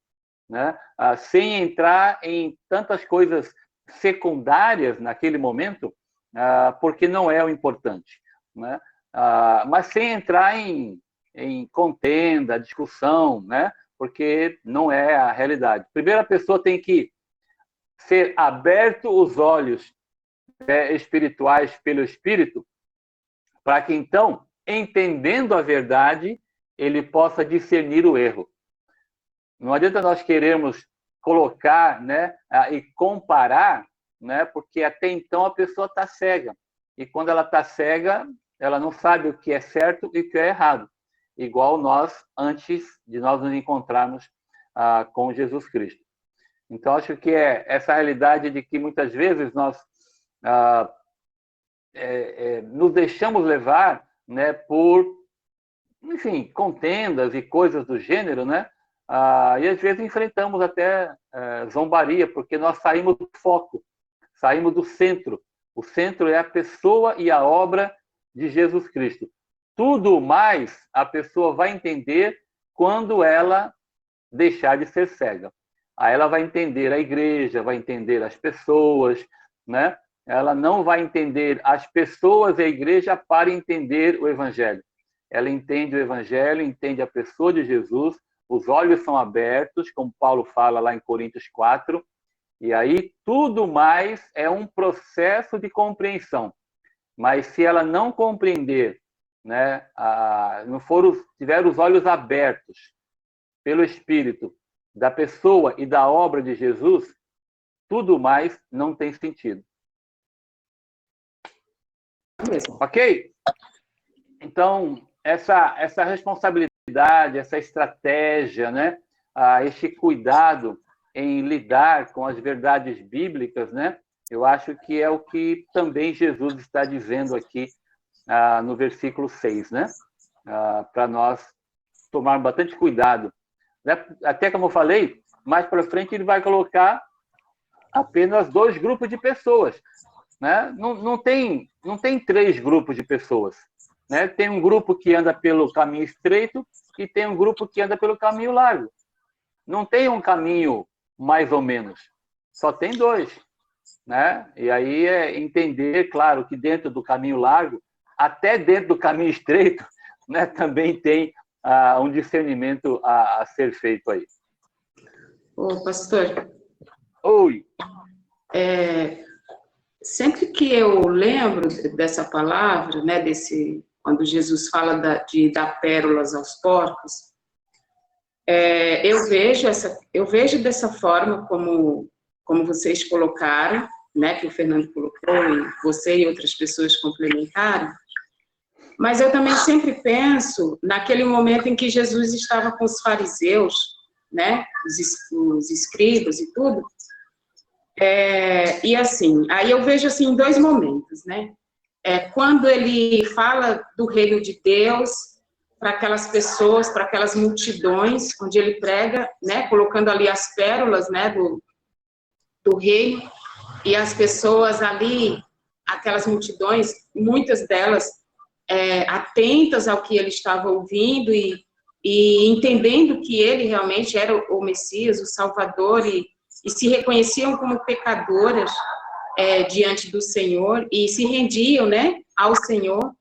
né? Sem entrar em tantas coisas secundárias naquele momento, porque não é o importante, né? Mas sem entrar em contenda, discussão, né? Porque não é a realidade. Primeiro, a pessoa tem que ser aberto os olhos espirituais pelo Espírito, para que então, entendendo a verdade, ele possa discernir o erro. Não adianta nós queremos colocar, né, e comparar, né, porque até então a pessoa está cega. E quando ela está cega, ela não sabe o que é certo e o que é errado. Igual nós, antes de nós nos encontrarmos com Jesus Cristo. Então, acho que é essa realidade de que muitas vezes nós nos deixamos levar, né, por, enfim, contendas e coisas do gênero, né? E às vezes enfrentamos até zombaria, porque nós saímos do foco, saímos do centro, O centro é a pessoa e a obra de Jesus Cristo. Tudo mais a pessoa vai entender quando ela deixar de ser cega. Aí ela vai entender a igreja, vai entender as pessoas, né? Ela não vai entender as pessoas e a igreja para entender o evangelho. Ela entende o evangelho, entende a pessoa de Jesus, os olhos são abertos, como Paulo fala lá em Coríntios 4, e aí tudo mais é um processo de compreensão. Mas se ela não compreender, né, tiver os olhos abertos pelo Espírito da pessoa e da obra de Jesus, tudo mais não tem sentido. Ok? Então, essa responsabilidade, essa estratégia, né, este cuidado em lidar com as verdades bíblicas, né, eu acho que é o que também Jesus está dizendo aqui no versículo 6, né, para nós tomar bastante cuidado. Até como eu falei, mais para frente ele vai colocar apenas 2 grupos de pessoas, né? Não tem 3 grupos de pessoas, né? Tem um grupo que anda pelo caminho estreito e tem um grupo que anda pelo caminho largo. Não tem um caminho mais ou menos, só tem 2, né? E aí é entender, claro, que dentro do caminho largo, até dentro do caminho estreito, né, também tem um discernimento a ser feito aí. Ô, pastor. Oi. Sempre que eu lembro dessa palavra, né, quando Jesus fala de dar pérolas aos porcos, eu vejo dessa forma como vocês colocaram, né, que o Fernando colocou e você e outras pessoas complementaram. Mas eu também sempre penso naquele momento em que Jesus estava com os fariseus, né, os escribas e tudo. E assim, aí eu vejo assim 2 momentos, né? Quando ele fala do reino de Deus para aquelas pessoas, para aquelas multidões, onde ele prega, né, colocando ali as pérolas, né, do reino, e as pessoas ali, aquelas multidões, muitas delas atentas ao que ele estava ouvindo e entendendo que ele realmente era o Messias, o Salvador, e se reconheciam como pecadoras diante do Senhor e se rendiam, né, ao Senhor.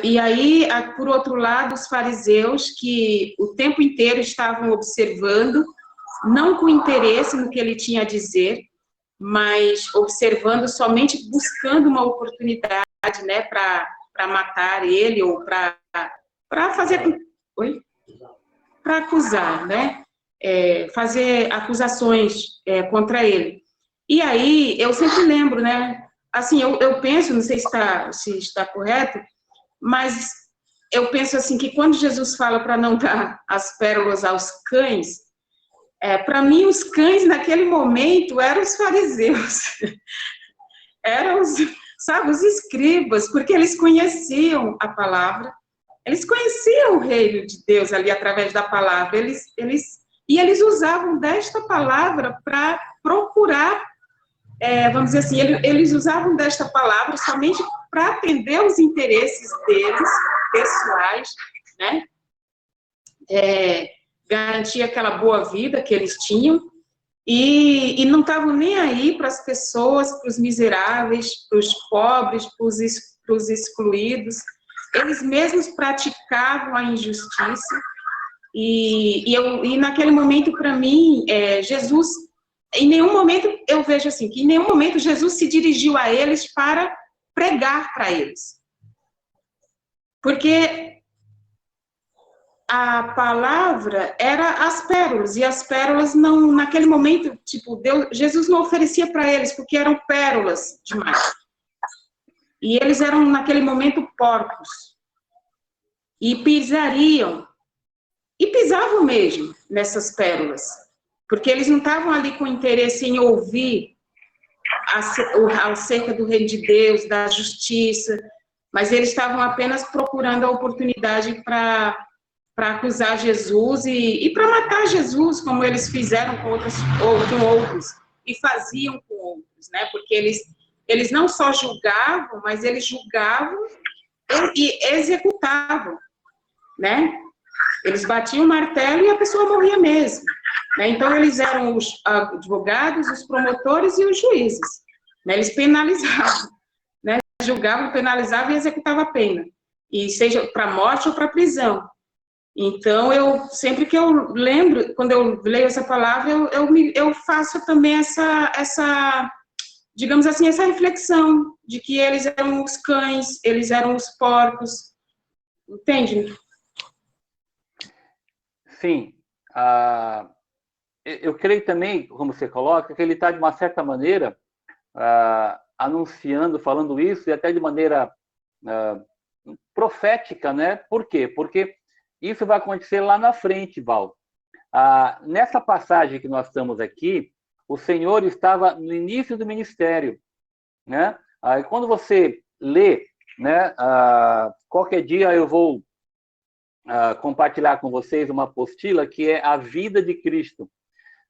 E aí, por outro lado, os fariseus que o tempo inteiro estavam observando, não com interesse no que ele tinha a dizer, mas observando somente, buscando uma oportunidade, né, para matar ele ou para fazer... Oi? Para acusar, né? Fazer acusações contra ele. E aí, eu sempre lembro, né? Assim, eu penso, não sei se está correto, mas eu penso assim, que quando Jesus fala para não dar as pérolas aos cães, para mim, os cães, naquele momento, eram os fariseus. Eram os escribas, porque eles conheciam a palavra, eles conheciam o reino de Deus ali através da palavra, eles usavam desta palavra para procurar, vamos dizer assim, eles usavam desta palavra somente para atender os interesses deles, pessoais, né? Garantir aquela boa vida que eles tinham, e não estavam nem aí para as pessoas, para os miseráveis, para os pobres, para os excluídos. Eles mesmos praticavam a injustiça, e naquele momento, para mim, Jesus, em nenhum momento, eu vejo assim, que em nenhum momento Jesus se dirigiu a eles para pregar para eles. Porque a palavra era as pérolas, e as pérolas não, naquele momento, tipo, Jesus não oferecia para eles, porque eram pérolas demais. E eles eram, naquele momento, porcos. E pisavam mesmo nessas pérolas, porque eles não estavam ali com interesse em ouvir acerca do reino de Deus, da justiça, mas eles estavam apenas procurando a oportunidade para acusar Jesus e para matar Jesus, como eles fizeram com outros, e faziam com outros, né? Porque eles eles não só julgavam, mas eles julgavam e executavam, né? Eles batiam o martelo e a pessoa morria mesmo, né? Então, eles eram os advogados, os promotores e os juízes, né? Eles penalizavam, né? Julgavam, penalizavam e executavam a pena, e seja para morte ou para prisão. Então, sempre que eu lembro, quando eu leio essa palavra, eu faço também essa, digamos assim, essa reflexão de que eles eram os cães, eles eram os porcos, entende? Sim. Eu creio também, como você coloca, que ele está, de uma certa maneira, anunciando, falando isso, e até de maneira profética, né? Por quê? Porque isso vai acontecer lá na frente, Val. Nessa passagem que nós estamos aqui, o Senhor estava no início do ministério, né? Quando você lê, né? Qualquer dia eu vou compartilhar com vocês uma apostila que é a vida de Cristo,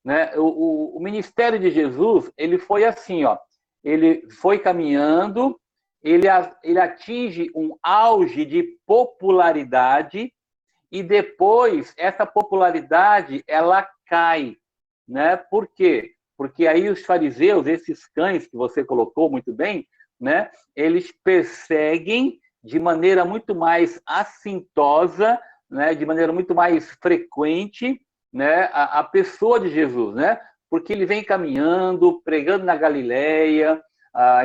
né? O ministério de Jesus, ele foi assim, ó. Ele foi caminhando, ele atinge um auge de popularidade, e depois essa popularidade ela cai, né? Por quê? Porque aí os fariseus, esses cães que você colocou muito bem, né? Eles perseguem de maneira muito mais assintosa, né? De maneira muito mais frequente, né? A pessoa de Jesus, né? Porque ele vem caminhando, pregando na Galileia,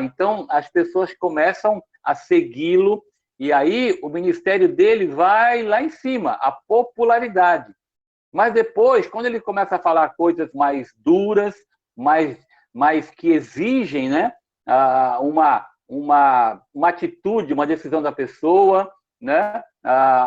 então as pessoas começam a segui-lo. E aí o ministério dele vai lá em cima, a popularidade. Mas depois, quando ele começa a falar coisas mais duras, mais que exigem, né, uma atitude, uma decisão da pessoa, né,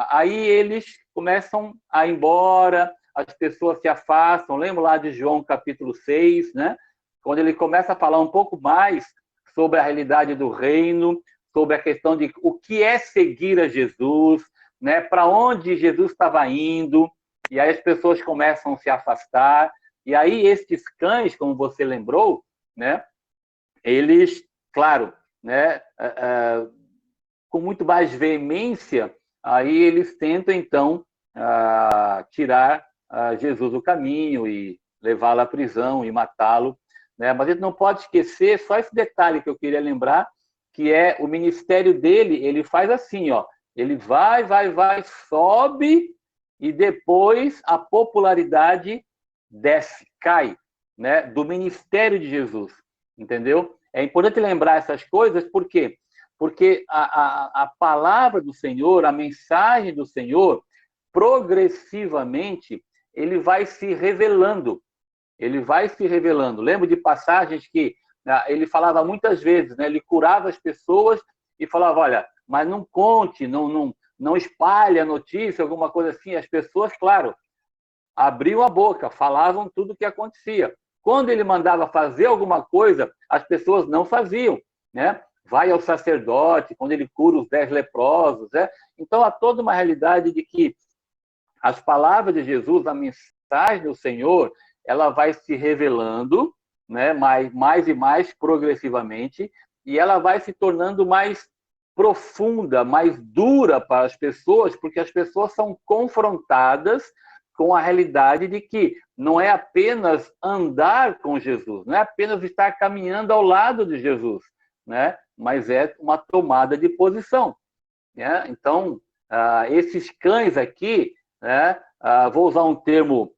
aí eles começam a ir embora, as pessoas se afastam. Lembra lá de João capítulo 6, né, quando ele começa a falar um pouco mais sobre a realidade do reino, sobre a questão de o que é seguir a Jesus, né? Para onde Jesus estava indo, e aí as pessoas começam a se afastar, e aí estes cães, como você lembrou, né? Eles, claro, né? Com muito mais veemência, aí eles tentam, então, tirar Jesus do caminho e levá-lo à prisão e matá-lo, né? Mas a gente não pode esquecer só esse detalhe que eu queria lembrar, que é o ministério dele. Ele faz assim, ó, ele vai, sobe, e depois a popularidade desce, cai, né, do ministério de Jesus, entendeu? É importante lembrar essas coisas, por quê? Porque a palavra do Senhor, a mensagem do Senhor, progressivamente, ele vai se revelando. Ele vai se revelando. Lembro de passagens que ele falava muitas vezes, né? Ele curava as pessoas e falava, olha, mas não conte, não espalhe a notícia, alguma coisa assim. As pessoas, claro, abriam a boca, falavam tudo o que acontecia. Quando ele mandava fazer alguma coisa, as pessoas não faziam, né? Vai ao sacerdote, quando ele cura os 10 leprosos, né? Então, há toda uma realidade de que as palavras de Jesus, a mensagem do Senhor, ela vai se revelando, né, mais e mais progressivamente, e ela vai se tornando mais profunda, mais dura para as pessoas, porque as pessoas são confrontadas com a realidade de que não é apenas andar com Jesus, não é apenas estar caminhando ao lado de Jesus, né, mas é uma tomada de posição, né? Então, esses cães aqui, né, vou usar um termo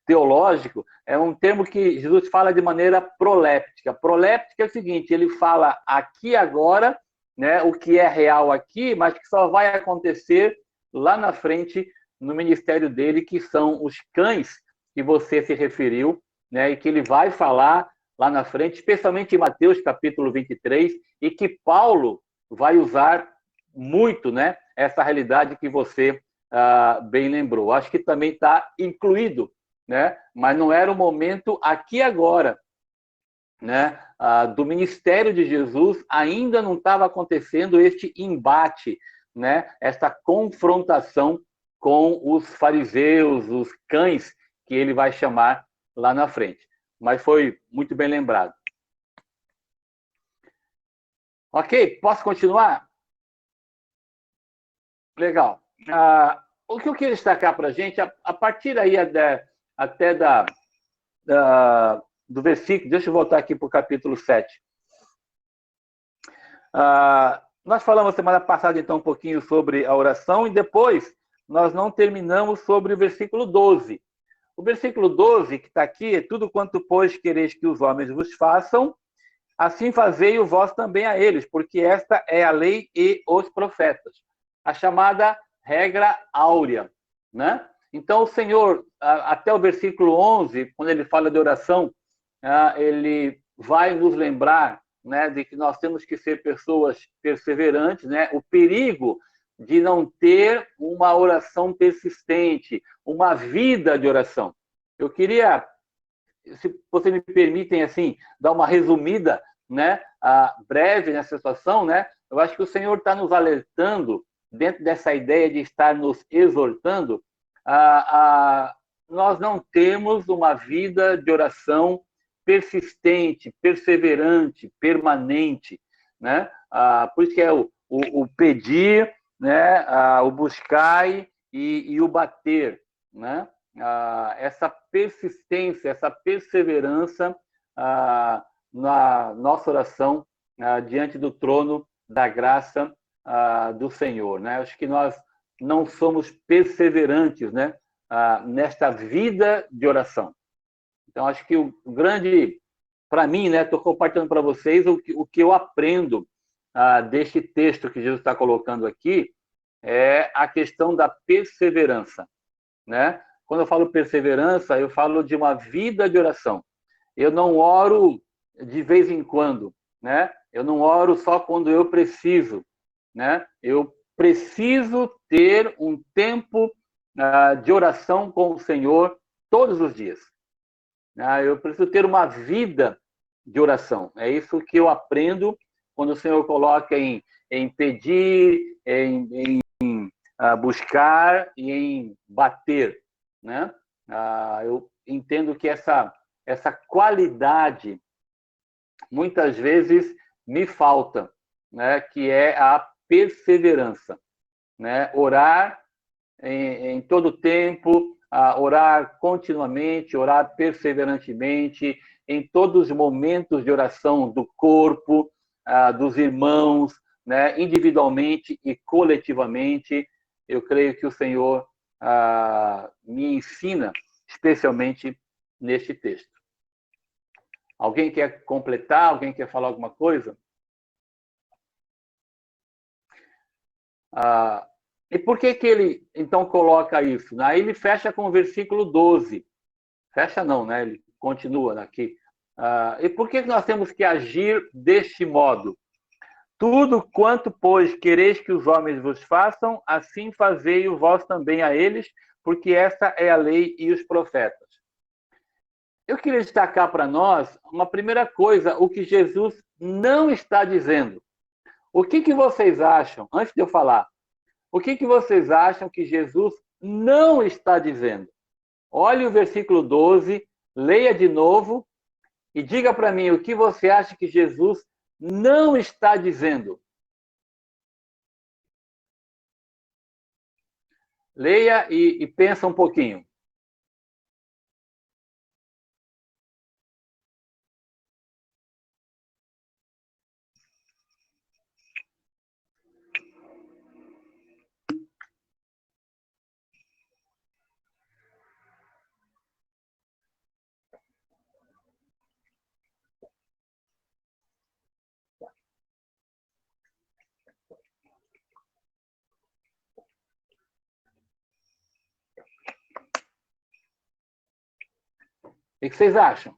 teológico, é um termo que Jesus fala de maneira proléptica. Proléptica é o seguinte, ele fala aqui agora, né, o que é real aqui, mas que só vai acontecer lá na frente no ministério dele, que são os cães que você se referiu, né, e que ele vai falar lá na frente, especialmente em Mateus capítulo 23, e que Paulo vai usar muito, né, essa realidade que você bem lembrou. Acho que também está incluído, né? Mas não era o momento aqui agora, né? Do ministério de Jesus, ainda não estava acontecendo este embate, né? Essa confrontação com os fariseus, os cães, que ele vai chamar lá na frente. Mas foi muito bem lembrado. Ok? Posso continuar? Legal. O que eu queria destacar para a gente, a partir aí até do versículo, deixa eu voltar aqui para o capítulo 7. Nós falamos semana passada, então, um pouquinho sobre a oração, e depois nós não terminamos sobre o versículo 12. O versículo 12, que está aqui, é tudo quanto, pois, quereis que os homens vos façam, assim fazei o vós também a eles, porque esta é a lei e os profetas. A chamada regra áurea, né? Então, o Senhor, até o versículo 11, quando ele fala de oração, ele vai nos lembrar, né, de que nós temos que ser pessoas perseverantes, né? O perigo de não ter uma oração persistente, uma vida de oração. Eu queria, se vocês me permitem, assim, dar uma resumida, né, breve nessa situação, né? Eu acho que o Senhor está nos alertando, dentro dessa ideia de estar nos exortando, nós não temos uma vida de oração persistente, perseverante, permanente, né? Por isso que é o pedir, né? O buscar e o bater, né? Essa persistência, essa perseverança na nossa oração diante do trono da graça do Senhor, né? Acho que nós não somos perseverantes, né? Nesta vida de oração. Então, acho que o grande, para mim, né? Estou compartilhando para vocês o que eu aprendo deste texto que Jesus está colocando aqui, é a questão da perseverança, né? Quando eu falo perseverança, eu falo de uma vida de oração. Eu não oro de vez em quando, né? Eu não oro só quando eu preciso, né? Eu preciso ter um tempo de oração com o Senhor todos os dias. Eu preciso ter uma vida de oração. É isso que eu aprendo quando o Senhor coloca em pedir, em buscar e em bater, né? Eu entendo que essa qualidade muitas vezes me falta, né? Que é a perseverança, né? Orar em todo tempo, orar continuamente, orar perseverantemente, em todos os momentos de oração do corpo, dos irmãos, né? Individualmente e coletivamente. Eu creio que o Senhor me ensina, especialmente neste texto. Alguém quer completar? Alguém quer falar alguma coisa? E por que ele, então, coloca isso? Aí ele fecha com o versículo 12. Fecha não, né? Ele continua aqui. E por que nós temos que agir deste modo? Tudo quanto, pois, quereis que os homens vos façam, assim fazei-o vós também a eles, porque esta é a lei e os profetas. Eu queria destacar para nós uma primeira coisa, o que Jesus não está dizendo. O que vocês acham, antes de eu falar, o que vocês acham que Jesus não está dizendo? Olhe o versículo 12, leia de novo e diga para mim o que você acha que Jesus não está dizendo. Leia e pensa um pouquinho. O que vocês acham?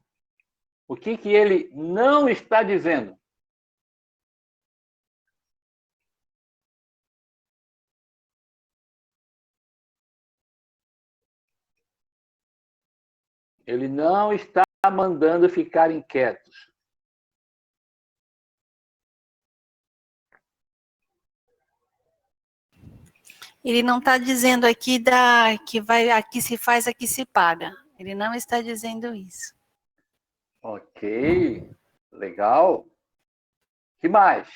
O que ele não está dizendo? Ele não está mandando ficarem quietos. Ele não está dizendo aqui que vai, aqui se faz, aqui se paga. Ele não está dizendo isso. Ok, legal. Que mais?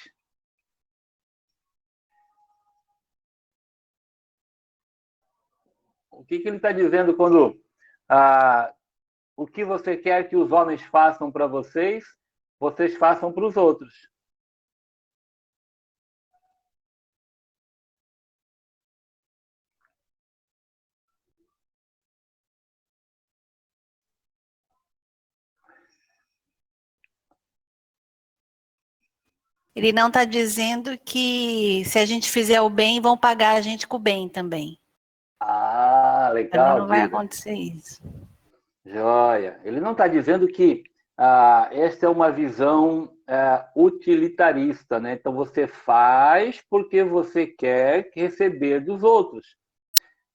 O que ele está dizendo quando o que você quer que os homens façam para vocês, vocês façam para os outros? Ele não está dizendo que se a gente fizer o bem, vão pagar a gente com o bem também. Ah, legal. Não vai acontecer isso. Joia. Ele não está dizendo que esta é uma visão utilitarista, né? Então você faz porque você quer receber dos outros.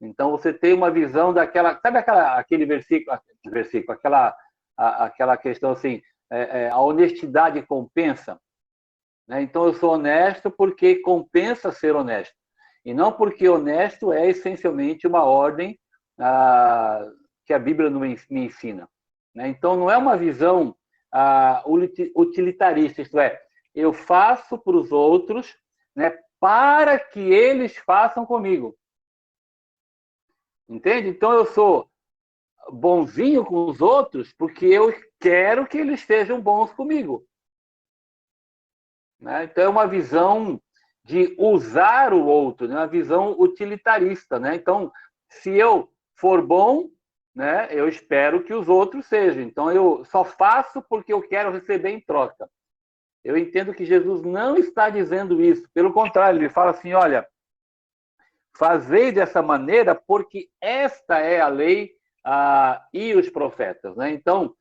Então você tem uma visão daquela, sabe aquele versículo, aquela questão assim, a honestidade compensa, né? Então eu sou honesto porque compensa ser honesto, e não porque honesto é essencialmente uma ordem que a Bíblia não me ensina, né? Então não é uma visão utilitarista, isto é, eu faço para os outros, né, para que eles façam comigo. Entende? Então eu sou bonzinho com os outros porque eu quero que eles sejam bons comigo, né? Então é uma visão de usar o outro, né? Uma visão utilitarista, né? Então, se eu for bom, né, eu espero que os outros sejam. Então eu só faço porque eu quero receber em troca. Eu entendo que Jesus não está dizendo isso. Pelo contrário, ele fala assim, olha, fazei dessa maneira porque esta é a lei e os profetas, né? Então,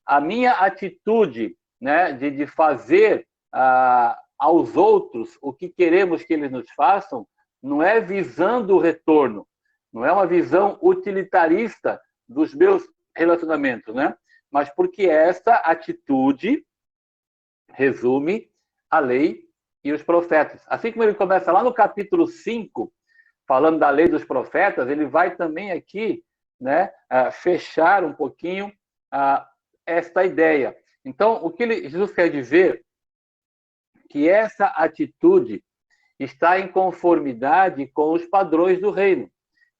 a minha atitude, né, de fazer aos outros o que queremos que eles nos façam, não é visando o retorno, não é uma visão utilitarista dos meus relacionamentos, né? Mas porque essa atitude resume a lei e os profetas. Assim como ele começa lá no capítulo 5, falando da lei dos profetas, ele vai também aqui, né, fechar um pouquinho esta ideia. Então, o que Jesus quer dizer que essa atitude está em conformidade com os padrões do reino,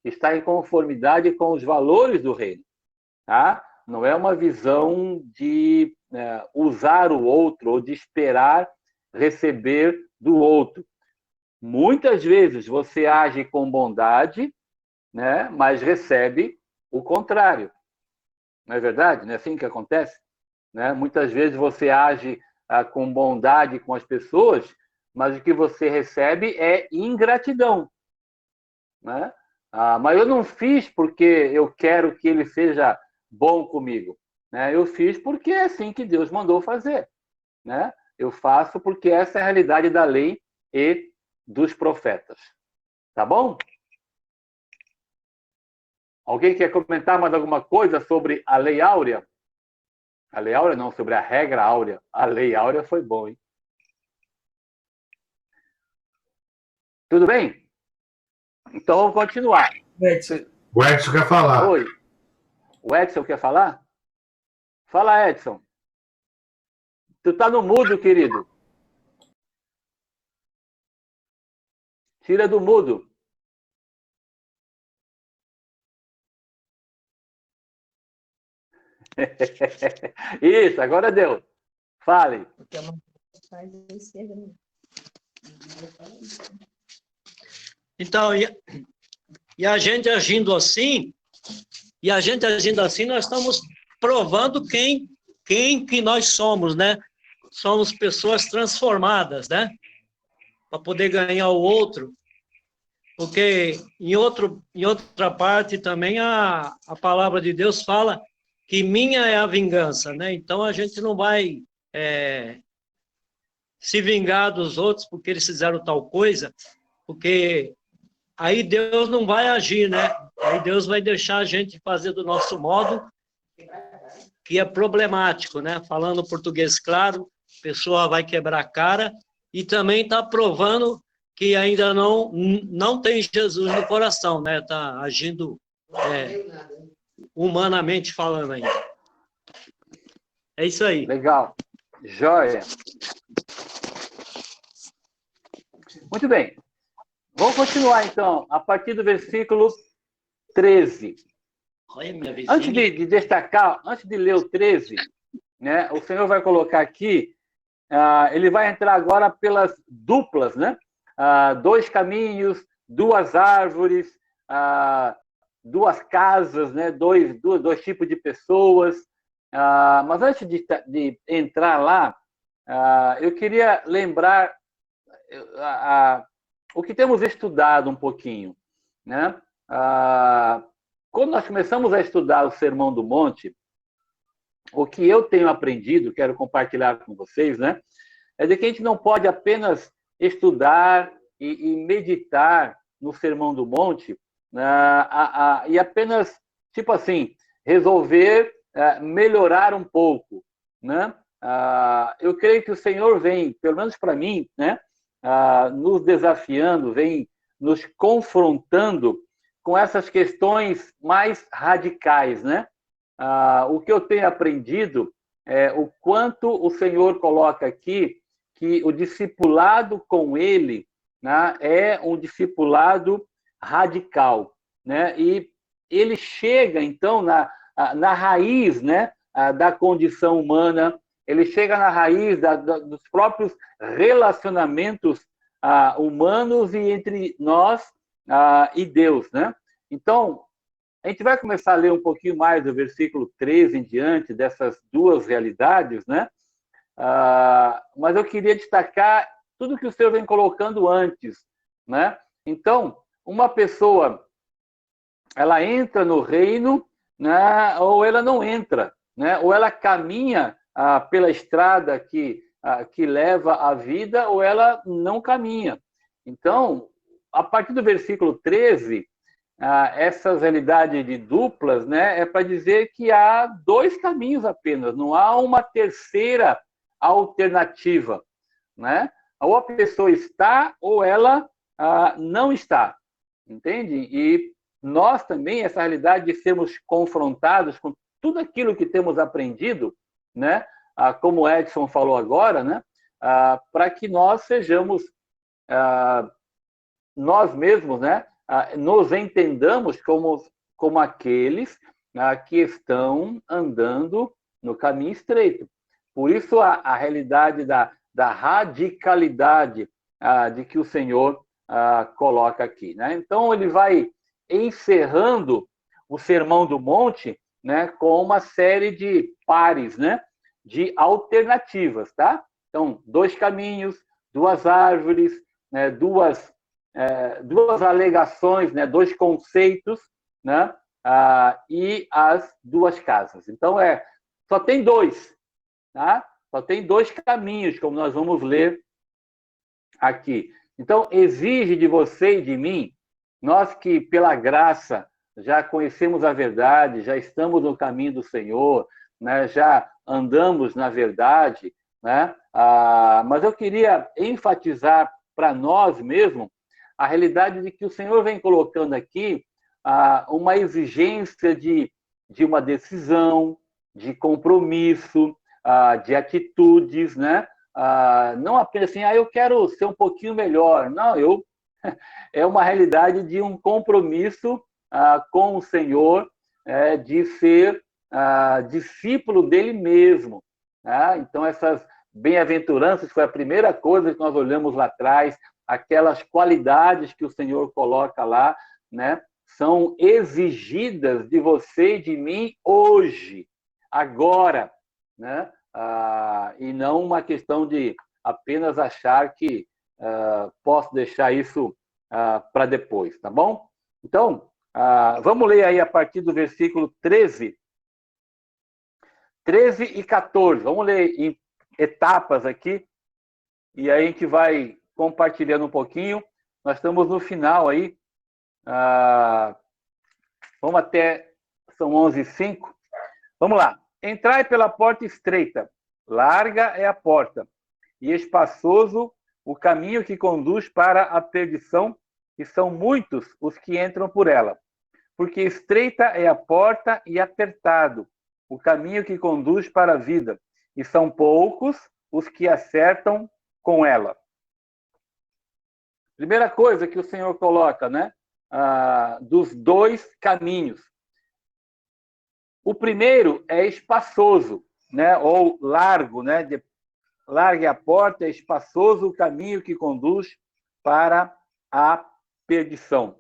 está em conformidade com os valores do reino, tá? Não é uma visão de usar o outro ou de esperar receber do outro. Muitas vezes você age com bondade, né, mas recebe o contrário. Não é verdade? Não é assim que acontece? Né? Muitas vezes você age com bondade com as pessoas, mas o que você recebe é ingratidão, né? Mas eu não fiz porque eu quero que ele seja bom comigo, né? Eu fiz porque é assim que Deus mandou fazer, né? Eu faço porque essa é a realidade da lei e dos profetas. Tá bom? Alguém quer comentar mais alguma coisa sobre a lei áurea? A lei áurea não, sobre a regra áurea. A lei áurea foi bom, hein? Tudo bem? Então vamos continuar. O Edson quer falar. Oi. O Edson quer falar? Fala, Edson. Tu tá no mudo, querido. Tira do mudo. Isso, agora deu. Fale. Então, e a gente agindo assim, nós estamos provando quem que nós somos, né? Somos pessoas transformadas, né? Para poder ganhar o outro. Porque em outra parte também a palavra de Deus fala que minha é a vingança, né? Então a gente não vai se vingar dos outros porque eles fizeram tal coisa, porque aí Deus não vai agir, né? Aí Deus vai deixar a gente fazer do nosso modo, que é problemático, né? Falando português claro, a pessoa vai quebrar a cara e também está provando que ainda não tem Jesus no coração, né? Está agindo humanamente falando ainda. É isso aí. Legal. Joia. Muito bem. Vamos continuar, então, a partir do versículo 13. Olha, minha vizinha. Antes de destacar, antes de ler o 13, né, o Senhor vai colocar aqui, ele vai entrar agora pelas duplas, né? 2 caminhos, 2 árvores, 2 casas, né? Dois tipos de pessoas. Mas antes de entrar lá, eu queria lembrar o que temos estudado um pouquinho, né? Quando nós começamos a estudar o Sermão do Monte, o que eu tenho aprendido, quero compartilhar com vocês, né? É de que a gente não pode apenas estudar e meditar no Sermão do Monte e apenas, tipo assim, resolver melhorar um pouco, né? Eu creio que o Senhor vem, pelo menos para mim, né? Nos desafiando, vem nos confrontando com essas questões mais radicais, né? O que eu tenho aprendido é o quanto o Senhor coloca aqui que o discipulado com Ele, né, é um discipulado radical, né? E ele chega, então, na raiz, né, da condição humana, ele chega na raiz dos próprios relacionamentos humanos e entre nós e Deus, né? Então, a gente vai começar a ler um pouquinho mais do versículo 13 em diante, dessas 2 realidades, né? Mas eu queria destacar tudo que o Senhor vem colocando antes, né? Então, uma pessoa, ela entra no reino, né? Ou ela não entra, né? Ou ela caminha pela estrada que leva à vida, ou ela não caminha. Então, a partir do versículo 13, essas realidades de duplas, né, é para dizer que há 2 caminhos apenas, não há uma terceira alternativa, né? Ou a pessoa está ou ela não está, entende? E nós também, essa realidade de sermos confrontados com tudo aquilo que temos aprendido, né? Como o Edson falou agora, né? Para que nós sejamos nós mesmos, né? Nos entendamos como aqueles que estão andando no caminho estreito. Por isso, a realidade da radicalidade de que o Senhor coloca aqui, né? Então, ele vai encerrando o Sermão do Monte, né, com uma série de pares, né, de alternativas, tá? Então, 2 caminhos, 2 árvores, né, duas alegações, né, 2 conceitos, né, e as 2 casas. Então, só tem 2, tá? Só tem 2 caminhos, como nós vamos ler aqui. Então, exige de você e de mim, nós que, pela graça, já conhecemos a verdade, já estamos no caminho do Senhor, né, já andamos na verdade, né? Mas eu queria enfatizar para nós mesmos a realidade de que o Senhor vem colocando aqui uma exigência de uma decisão, de compromisso, de atitudes, né? Não apenas assim, eu quero ser um pouquinho melhor. Não, é uma realidade de um compromisso com o Senhor, de ser discípulo dele mesmo. Então, essas bem-aventuranças foi a primeira coisa que nós olhamos lá atrás, aquelas qualidades que o Senhor coloca lá, né, são exigidas de você e de mim hoje, agora, né? E não uma questão de apenas achar que posso deixar isso para depois, tá bom? Então, vamos ler aí a partir do versículo 13 e 14. Vamos ler em etapas aqui, e aí a gente vai compartilhando um pouquinho. Nós estamos no final aí. Vamos até... São 11h05. Vamos lá. Entrai pela porta estreita. Larga é a porta, e espaçoso o caminho que conduz para a perdição, e são muitos os que entram por ela. Porque estreita é a porta e apertado o caminho que conduz para a vida, e são poucos os que acertam com ela. Primeira coisa que o Senhor coloca, né? dos dois caminhos. O primeiro é espaçoso, né? Ou largo, né? Largue a porta, é espaçoso o caminho que conduz para a perdição.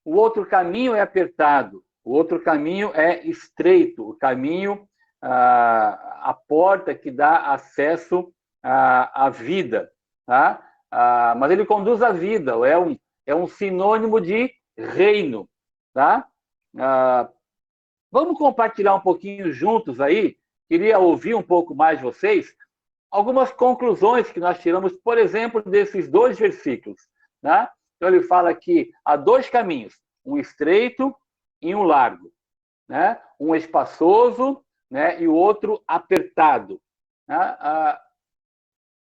O outro caminho é apertado, o outro caminho é estreito, o caminho, a porta que dá acesso à vida, tá? Mas ele conduz à vida, é um sinônimo de reino, tá? Vamos compartilhar um pouquinho juntos aí, queria ouvir um pouco mais de vocês, algumas conclusões que nós tiramos, por exemplo, desses dois versículos, né? Então, ele fala que há dois caminhos, um estreito e um largo, né? Um espaçoso, né? E o outro apertado. Né?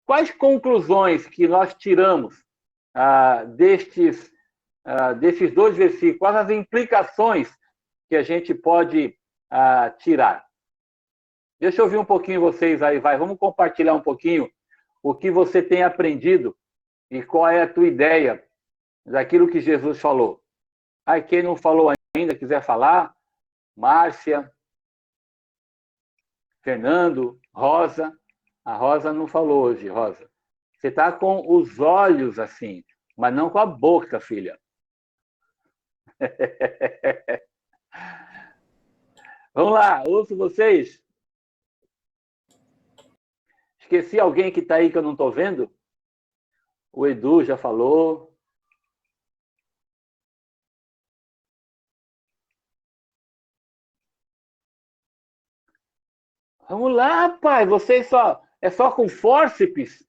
Quais conclusões que nós tiramos destes dois versículos? Quais as implicações que a gente pode tirar? Deixa eu ouvir um pouquinho vocês aí, vai. Vamos compartilhar um pouquinho o que você tem aprendido e qual é a tua ideia daquilo que Jesus falou. Aí, quem não falou ainda, quiser falar, Márcia, Fernando, Rosa. A Rosa não falou hoje, Rosa. Você está com os olhos assim, mas não com a boca, filha. Vamos lá, ouço vocês. Esqueci alguém que está aí que eu não estou vendo? O Edu já falou. Vamos lá, pai. Vocês só... É só com fórceps?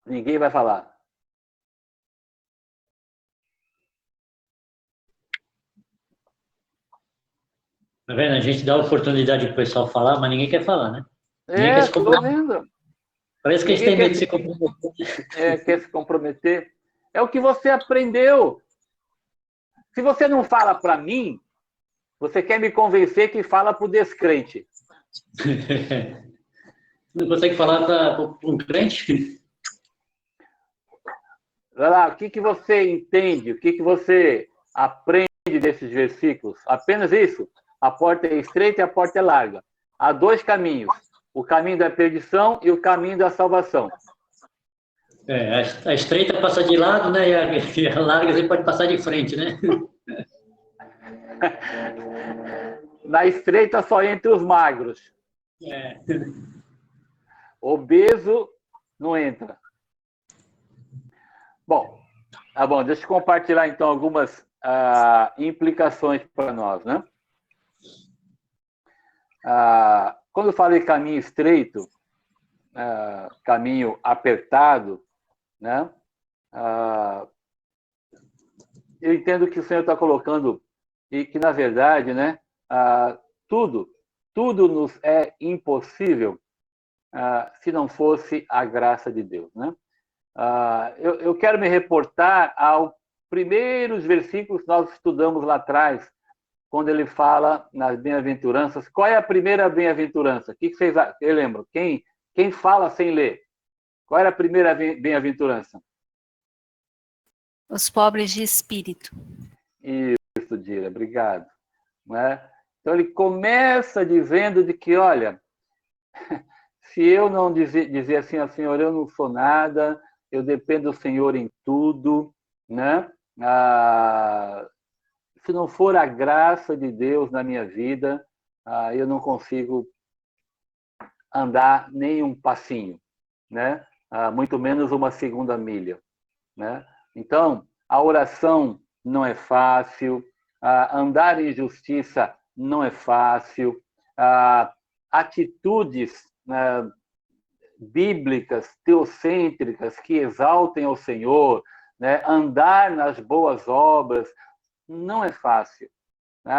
Ninguém vai falar. Tá vendo? A gente dá a oportunidade para o pessoal falar, mas ninguém quer falar, né? Ninguém quer se Estou vendo. Parece que a gente tem medo de se comprometer. Quer se comprometer. É o que você aprendeu. Se você não fala para mim, você quer me convencer que fala para o descrente. Não consegue falar para um crente? Vai lá, o que você entende? O que você aprende desses versículos? Apenas isso. A porta é estreita e a porta é larga. Há dois caminhos. O caminho da perdição e o caminho da salvação. A estreita passa de lado, né? E a larga você pode passar de frente, né? Na estreita só entre os magros. Obeso não entra. Bom, tá bom. Deixa eu compartilhar então algumas implicações para nós, né? Quando eu falei caminho estreito, caminho apertado, né? Eu entendo que o Senhor está colocando e que, na verdade, né, tudo nos é impossível se não fosse a graça de Deus, né? Eu quero me reportar aos primeiros versículos que nós estudamos lá atrás, quando ele fala nas bem-aventuranças. Qual é a primeira bem-aventurança? O que vocês lembram? Quem fala sem ler? Qual era a primeira bem-aventurança? Os pobres de espírito. Isso, Dira, obrigado. Né? Então, ele começa dizendo de que, olha, se eu não dizer assim, ó, Senhor, eu não sou nada, eu dependo do Senhor em tudo, né? Se não for a graça de Deus na minha vida, eu não consigo andar nem um passinho, né? Muito menos uma segunda milha, né? Então, a oração não é fácil, andar em justiça não é fácil, atitudes bíblicas, teocêntricas, que exaltem ao Senhor, né? Andar nas boas obras, não é fácil.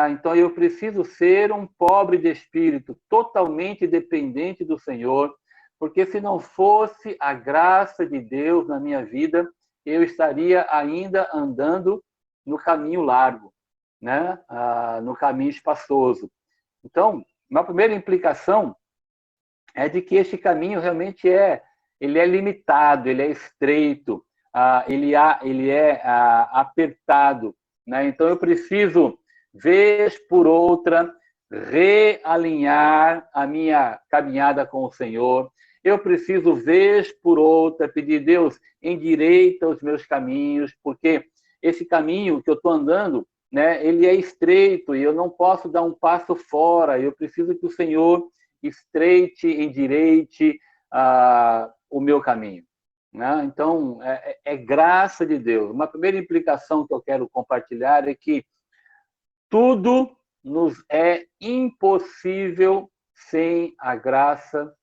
Então, eu preciso ser um pobre de espírito, totalmente dependente do Senhor, porque se não fosse a graça de Deus na minha vida, eu estaria ainda andando no caminho largo, né, no caminho espaçoso. Então, uma primeira implicação é de que este caminho realmente ele é limitado, ele é estreito, ele é apertado, né? Então eu preciso, vez por outra, realinhar a minha caminhada com o Senhor. Eu preciso, vez por outra, pedir, Deus, endireita os meus caminhos, porque esse caminho que eu estou andando, né, ele é estreito e eu não posso dar um passo fora. Eu preciso que o Senhor estreite, endireite o meu caminho, né? Então, é graça de Deus. Uma primeira implicação que eu quero compartilhar é que tudo nos é impossível sem a graça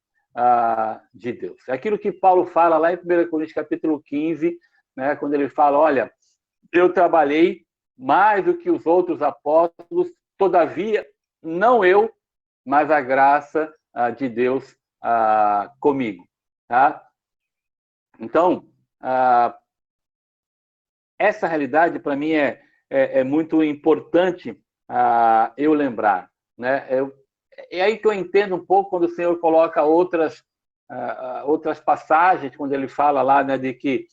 de Deus. É aquilo que Paulo fala lá em 1 Coríntios capítulo 15, né, quando ele fala, olha, eu trabalhei mais do que os outros apóstolos, todavia, não eu, mas a graça de Deus comigo. Tá? Então, essa realidade, para mim, é muito importante eu lembrar. Né? É aí que eu entendo um pouco quando o Senhor coloca outras passagens, quando ele fala lá, né, de que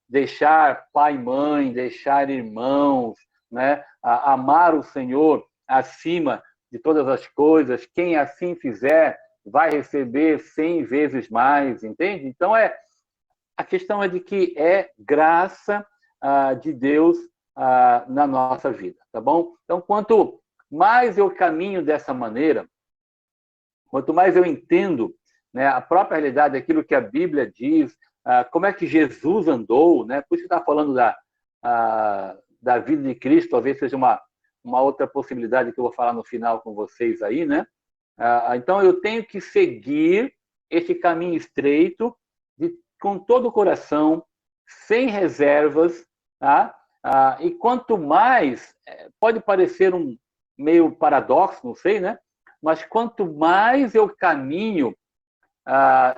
deixar pai e mãe, deixar irmãos, né, amar o Senhor acima de todas as coisas, quem assim fizer vai receber 100 vezes mais, entende? Então, a questão é de que é graça de Deus na nossa vida, tá bom? Então, quanto mais eu caminho dessa maneira, quanto mais eu entendo, né, a própria realidade, aquilo que a Bíblia diz, como é que Jesus andou, né? Por isso que está falando da vida de Cristo, talvez seja uma outra possibilidade que eu vou falar no final com vocês aí, né? Então, eu tenho que seguir esse caminho estreito, com todo o coração, sem reservas, tá? E quanto mais, pode parecer um meio paradoxo, não sei, né? Mas quanto mais eu caminho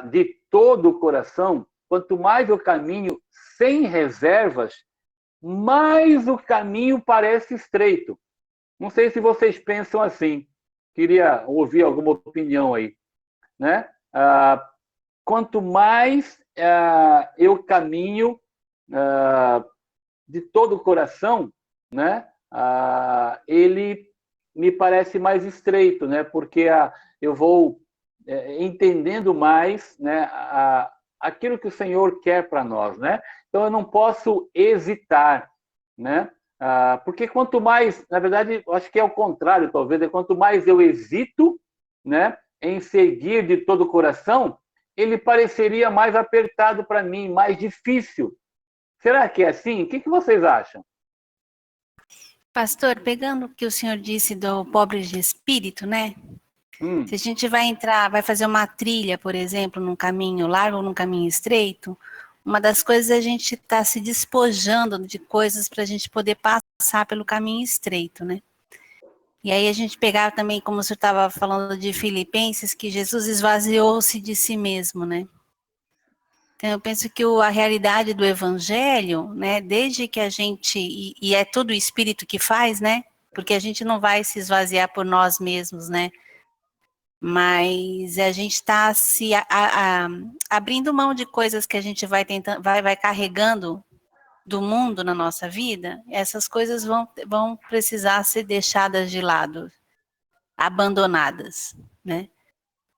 de todo o coração, quanto mais eu caminho sem reservas, mais o caminho parece estreito. Não sei se vocês pensam assim. Queria ouvir alguma opinião aí, né? Quanto mais eu caminho de todo o coração, né? Ele me parece mais estreito, né? Porque eu vou entendendo mais, né, aquilo que o Senhor quer para nós, né? Então eu não posso hesitar, né? Porque quanto mais, na verdade, eu acho que é o contrário, talvez, quanto mais eu hesito, né, em seguir de todo o coração, ele pareceria mais apertado para mim, mais difícil. Será que é assim? O que vocês acham? Pastor, pegando o que o senhor disse do pobre de espírito, né? Se a gente vai fazer uma trilha, por exemplo, num caminho largo ou num caminho estreito, uma das coisas é a gente estar se despojando de coisas para a gente poder passar pelo caminho estreito, né? E aí a gente pegar também, como o senhor estava falando de Filipenses, que Jesus esvaziou-se de si mesmo, né? Então eu penso que a realidade do evangelho, né, desde que a gente, e é tudo o Espírito que faz, né? Porque a gente não vai se esvaziar por nós mesmos, né? Mas a gente está se abrindo mão de coisas que a gente vai tentando, vai carregando do mundo na nossa vida. Essas coisas vão precisar ser deixadas de lado, abandonadas, né?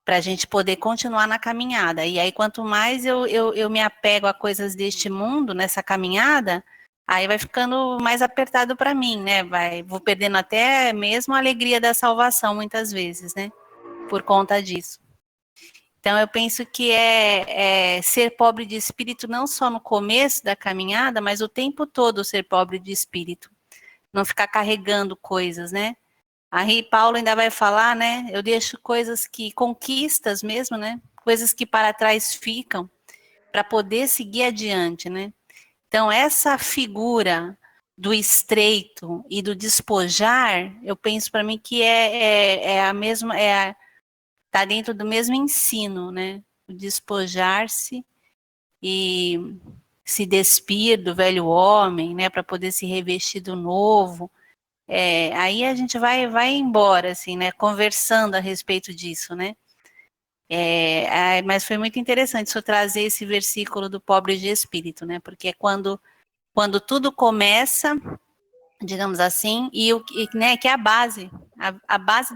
Para a gente poder continuar na caminhada. E aí, quanto mais eu me apego a coisas deste mundo nessa caminhada, aí vai ficando mais apertado para mim, né? Vou perdendo até mesmo a alegria da salvação muitas vezes, né? Por conta disso. Então, eu penso que é ser pobre de espírito não só no começo da caminhada, mas o tempo todo ser pobre de espírito. Não ficar carregando coisas, né? Aí Paulo ainda vai falar, né? Eu deixo coisas conquistas mesmo, né? Coisas que para trás ficam, para poder seguir adiante, né? Então, essa figura do estreito e do despojar, eu penso para mim que é a mesma, está dentro do mesmo ensino, né? O despojar-se e se despir do velho homem, né? Para poder se revestir do novo. aí a gente vai embora, assim, né, conversando a respeito disso, né. Mas foi muito interessante isso trazer esse versículo do pobre de espírito, né, porque é quando tudo começa, digamos assim, né, que é a base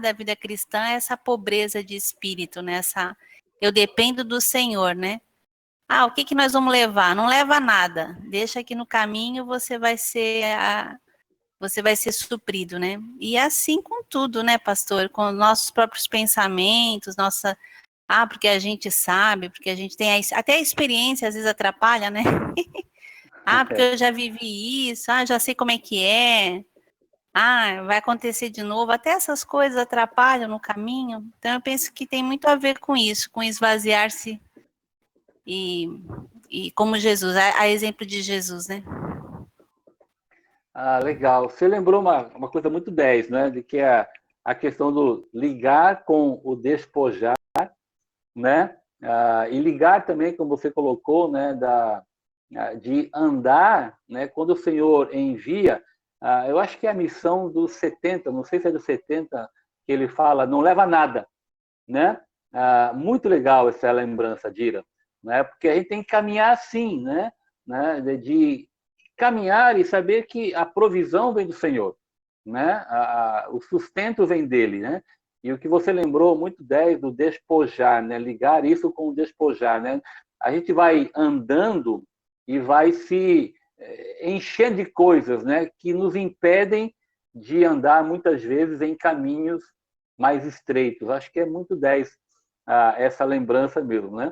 da vida cristã é essa pobreza de espírito, né, eu dependo do Senhor, né. O que nós vamos levar? Não leva nada, deixa aqui no caminho, você vai ser suprido, né? E assim com tudo, né, pastor? Com nossos próprios pensamentos, porque a gente sabe, porque a gente tem até a experiência às vezes atrapalha, né? Porque eu já vivi isso, já sei como é que é. Vai acontecer de novo. Até essas coisas atrapalham no caminho. Então eu penso que tem muito a ver com isso, com esvaziar-se e como Jesus, a exemplo de Jesus, né? Legal. Você lembrou uma coisa muito 10, né? De que a questão do ligar com o despojar, né? E ligar também, como você colocou, né? De andar, né? Quando o Senhor envia, eu acho que é a missão dos 70, não sei se é dos 70, que ele fala, não leva nada, né? Muito legal essa lembrança, Dira, né? Porque a gente tem que caminhar assim, né? De caminhar e saber que a provisão vem do Senhor, né? O sustento vem dele, né? E o que você lembrou muito 10 do despojar, né? Ligar isso com o despojar, né? A gente vai andando e vai se enchendo de coisas, né? Que nos impedem de andar muitas vezes em caminhos mais estreitos. Acho que é muito 10 essa lembrança mesmo, né?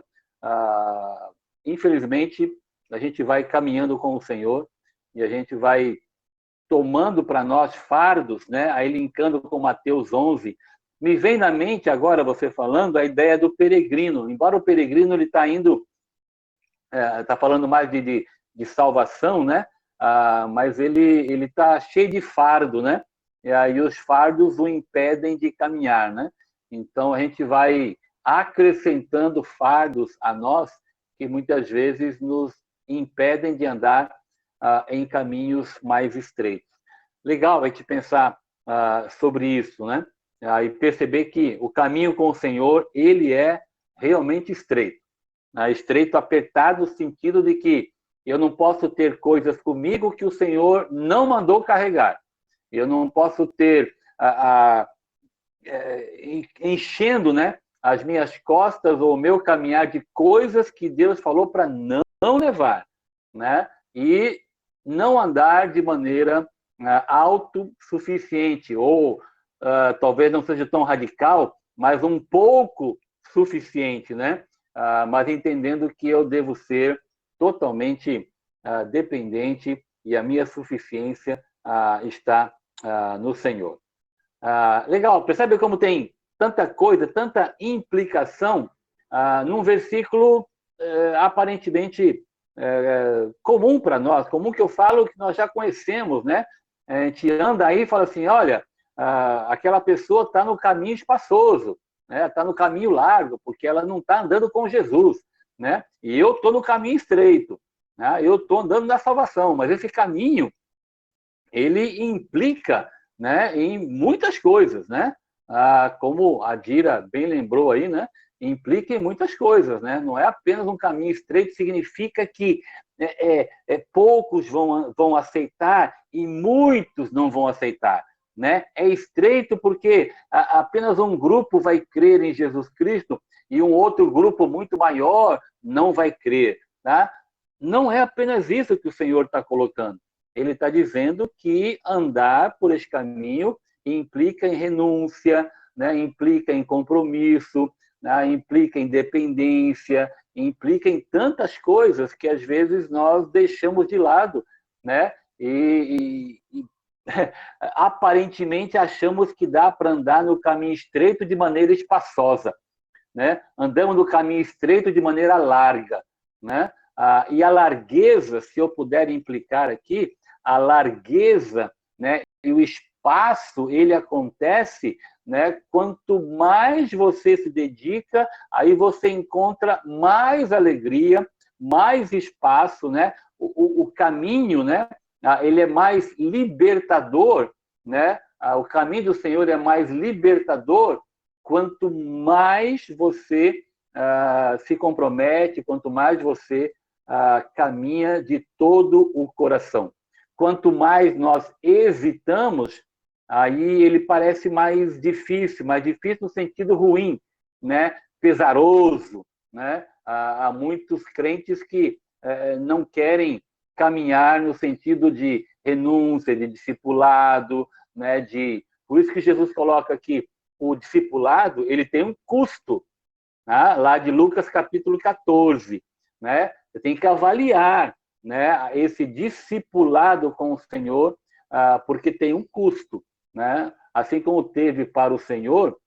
Infelizmente, a gente vai caminhando com o Senhor e a gente vai tomando para nós fardos, né? Aí linkando com Mateus 11, me vem na mente agora, você falando, a ideia do peregrino. Embora o peregrino ele está indo, está falando mais de salvação, né? Mas ele está cheio de fardo, né? E aí os fardos o impedem de caminhar, né? Então a gente vai acrescentando fardos a nós que muitas vezes nos impedem de andar em caminhos mais estreitos. Legal a gente pensar sobre isso, né? E perceber que o caminho com o Senhor, ele é realmente estreito. Estreito, apertado, no sentido de que eu não posso ter coisas comigo que o Senhor não mandou carregar. Eu não posso ter enchendo, né, as minhas costas ou o meu caminhar de coisas que Deus falou para não levar, né? E não andar de maneira autossuficiente, ou talvez não seja tão radical, mas um pouco suficiente, né? Mas entendendo que eu devo ser totalmente dependente e a minha suficiência está no Senhor. Legal, percebe como tem tanta coisa, tanta implicação num versículo aparentemente comum para nós, comum que eu falo que nós já conhecemos, né? A gente anda aí e fala assim, olha, aquela pessoa está no caminho espaçoso, né? Está no caminho largo, porque ela não está andando com Jesus, né? E eu estou no caminho estreito, né? Eu estou andando na salvação, mas esse caminho, ele implica, né, em muitas coisas, né? Como a Dira bem lembrou aí, né? Implica em muitas coisas, né? Não é apenas um caminho estreito, significa que poucos vão aceitar e muitos não vão aceitar, né? É estreito porque apenas um grupo vai crer em Jesus Cristo e um outro grupo muito maior não vai crer, tá? Não é apenas isso que o Senhor está colocando. Ele está dizendo que andar por esse caminho implica em renúncia, né? Implica em compromisso, né? Implica em dependência, implica em tantas coisas que às vezes nós deixamos de lado, né? E aparentemente achamos que dá para andar no caminho estreito de maneira espaçosa, né? Andamos no caminho estreito de maneira larga, né? E a largueza, se eu puder implicar aqui, a largueza, né, e o espaço, ele acontece, né, quanto mais você se dedica, aí você encontra mais alegria, mais espaço, né? O caminho, né, ele é mais libertador né? O caminho do Senhor é mais libertador quanto mais você se compromete, quanto mais você caminha de todo o coração. Quanto mais nós hesitamos, aí ele parece mais difícil no sentido ruim, né? Pesaroso, né? Há muitos crentes que não querem caminhar no sentido de renúncia, de discipulado, né? Por isso que Jesus coloca aqui o discipulado, ele tem um custo, né? Lá de Lucas capítulo 14, né? Você tem que avaliar, né, esse discipulado com o Senhor, porque tem um custo, né? Assim como teve para o Senhor,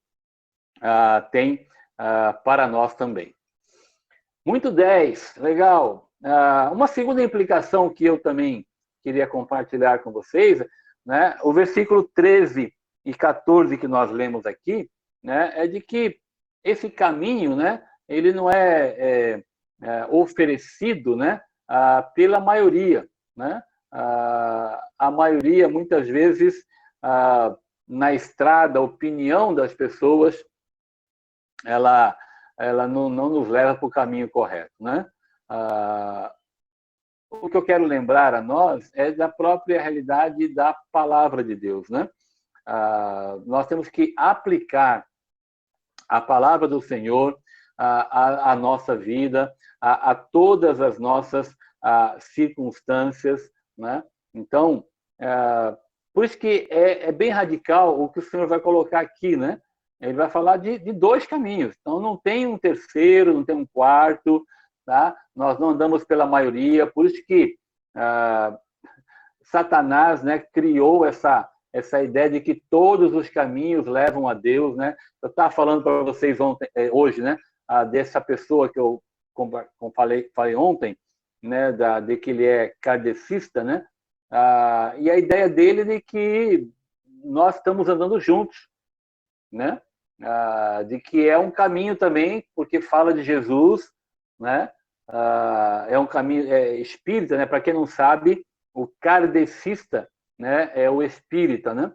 tem para nós também. Muito 10, legal. Uma segunda implicação que eu também queria compartilhar com vocês, né, o versículo 13 e 14 que nós lemos aqui, né, é de que esse caminho, né, ele não é oferecido, né, pela maioria, né? A maioria, muitas vezes, na estrada, a opinião das pessoas, ela não nos leva para o caminho correto, né? O que eu quero lembrar a nós é da própria realidade da palavra de Deus, né? Nós temos que aplicar a palavra do Senhor à nossa vida, a todas as nossas circunstâncias, né? Então, por isso que é bem radical o que o Senhor vai colocar aqui, né? Ele vai falar de dois caminhos. Então, não tem um terceiro, não tem um quarto, tá? Nós não andamos pela maioria, por isso que Satanás, né, criou essa ideia de que todos os caminhos levam a Deus, né? Eu estava falando para vocês hoje, né, dessa pessoa que eu falei ontem, né, de que ele é kardecista, né? E a ideia dele é de que nós estamos andando juntos, né? De que é um caminho também, porque fala de Jesus, né? É um caminho espírita, né? Para quem não sabe, o kardecista, né, é o espírita, né?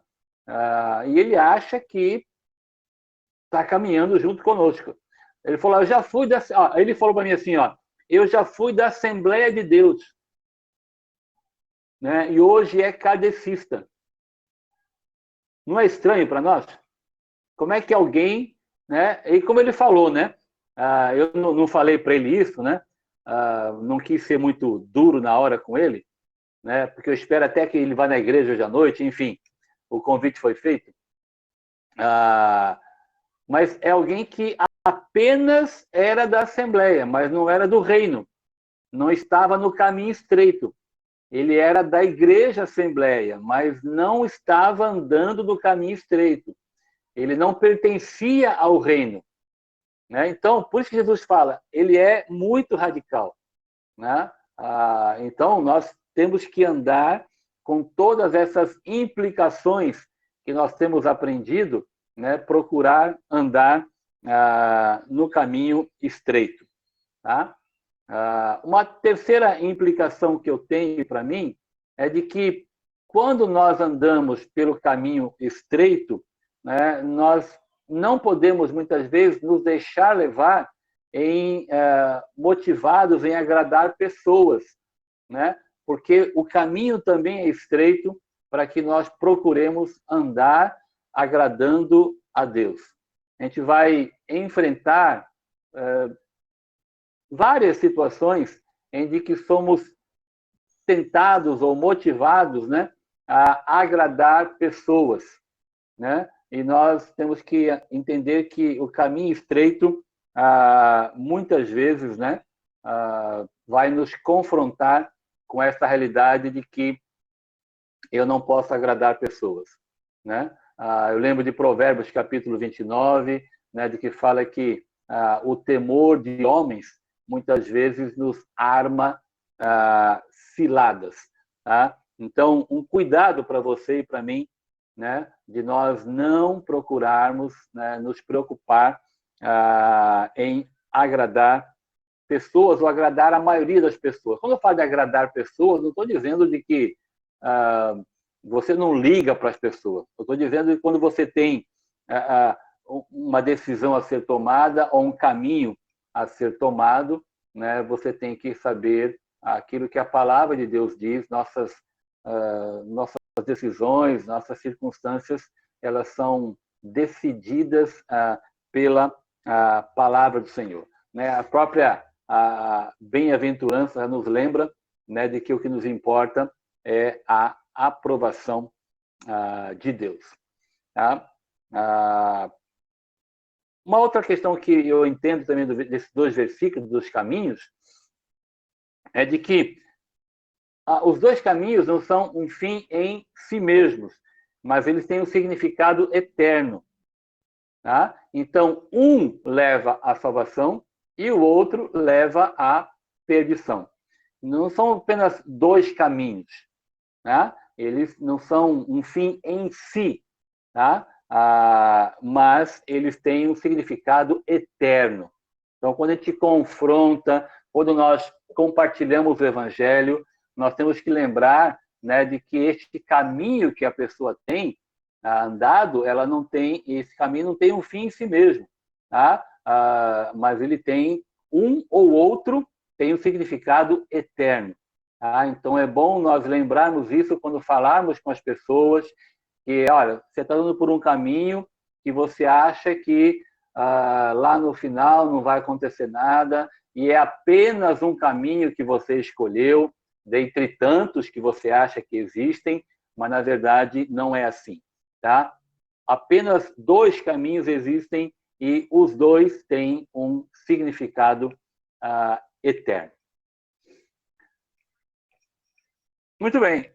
E ele acha que está caminhando junto conosco. Ele falou, eu já fui ele falou para mim assim, eu já fui da Assembleia de Deus, né? E hoje é kardecista. Não é estranho para nós? Como é que alguém, né? E como ele falou, né? Eu não falei para ele isso, né? Não quis ser muito duro na hora com ele, né? Porque eu espero até que ele vá na igreja hoje à noite, enfim, o convite foi feito. Mas é alguém que apenas era da Assembleia, mas não era do reino, não estava no caminho estreito. Ele era da Igreja Assembleia, mas não estava andando no caminho estreito. Ele não pertencia ao reino, né? Então, por isso que Jesus fala, ele é muito radical, né? Então, nós temos que andar com todas essas implicações que nós temos aprendido, né? Procurar andar no caminho estreito, tá? Uma terceira implicação que eu tenho para mim é de que quando nós andamos pelo caminho estreito, né, nós não podemos muitas vezes nos deixar levar motivados em agradar pessoas, né? Porque o caminho também é estreito para que nós procuremos andar agradando a Deus. A gente vai enfrentar várias situações em que somos tentados ou motivados, né, a agradar pessoas, né? E nós temos que entender que o caminho estreito, muitas vezes, né, vai nos confrontar com essa realidade de que eu não posso agradar pessoas, né? Eu lembro de Provérbios, capítulo 29, né, de que fala que o temor de homens muitas vezes nos arma ciladas, tá? Então, um cuidado para você e para mim, né, de nós não procurarmos, né, nos preocupar em agradar pessoas ou agradar a maioria das pessoas. Quando eu falo de agradar pessoas, não estou dizendo de que você não liga para as pessoas. Eu estou dizendo que quando você tem uma decisão a ser tomada ou um caminho a ser tomado, né, você tem que saber aquilo que a palavra de Deus diz. Nossas decisões, nossas circunstâncias, elas são decididas pela palavra do Senhor. Né? A própria bem-aventurança nos lembra, né, de que o que nos importa é a aprovação de Deus. Tá? Uma outra questão que eu entendo também desses dois versículos, dos caminhos, é de que os dois caminhos não são um fim em si mesmos, mas eles têm um significado eterno. Tá? Então, um leva à salvação e o outro leva à perdição. Não são apenas dois caminhos. Tá? Eles não são um fim em si, tá? Mas eles têm um significado eterno. Então, quando a gente confronta, quando nós compartilhamos o Evangelho, nós temos que lembrar, né, de que este caminho que a pessoa tem andado, esse caminho não tem um fim em si mesmo, tá? Mas ele tem um ou outro, tem um significado eterno. Tá? Então, é bom nós lembrarmos isso quando falarmos com as pessoas, que, olha, você está indo por um caminho que você acha que lá no final não vai acontecer nada, e é apenas um caminho que você escolheu, dentre tantos que você acha que existem, mas, na verdade, não é assim. Tá? Apenas dois caminhos existem e os dois têm um significado eterno. Muito bem.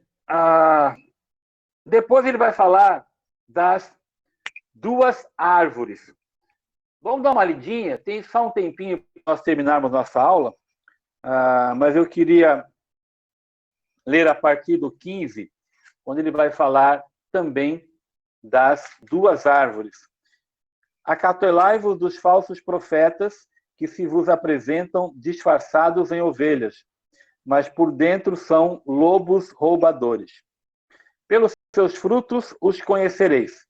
Depois ele vai falar das duas árvores. Vamos dar uma lidinha? Tem só um tempinho para nós terminarmos nossa aula, mas eu queria ler a partir do 15, quando ele vai falar também das duas árvores. Acautelai-vos dos falsos profetas que se vos apresentam disfarçados em ovelhas, mas por dentro são lobos roubadores. Pelos seus frutos os conhecereis.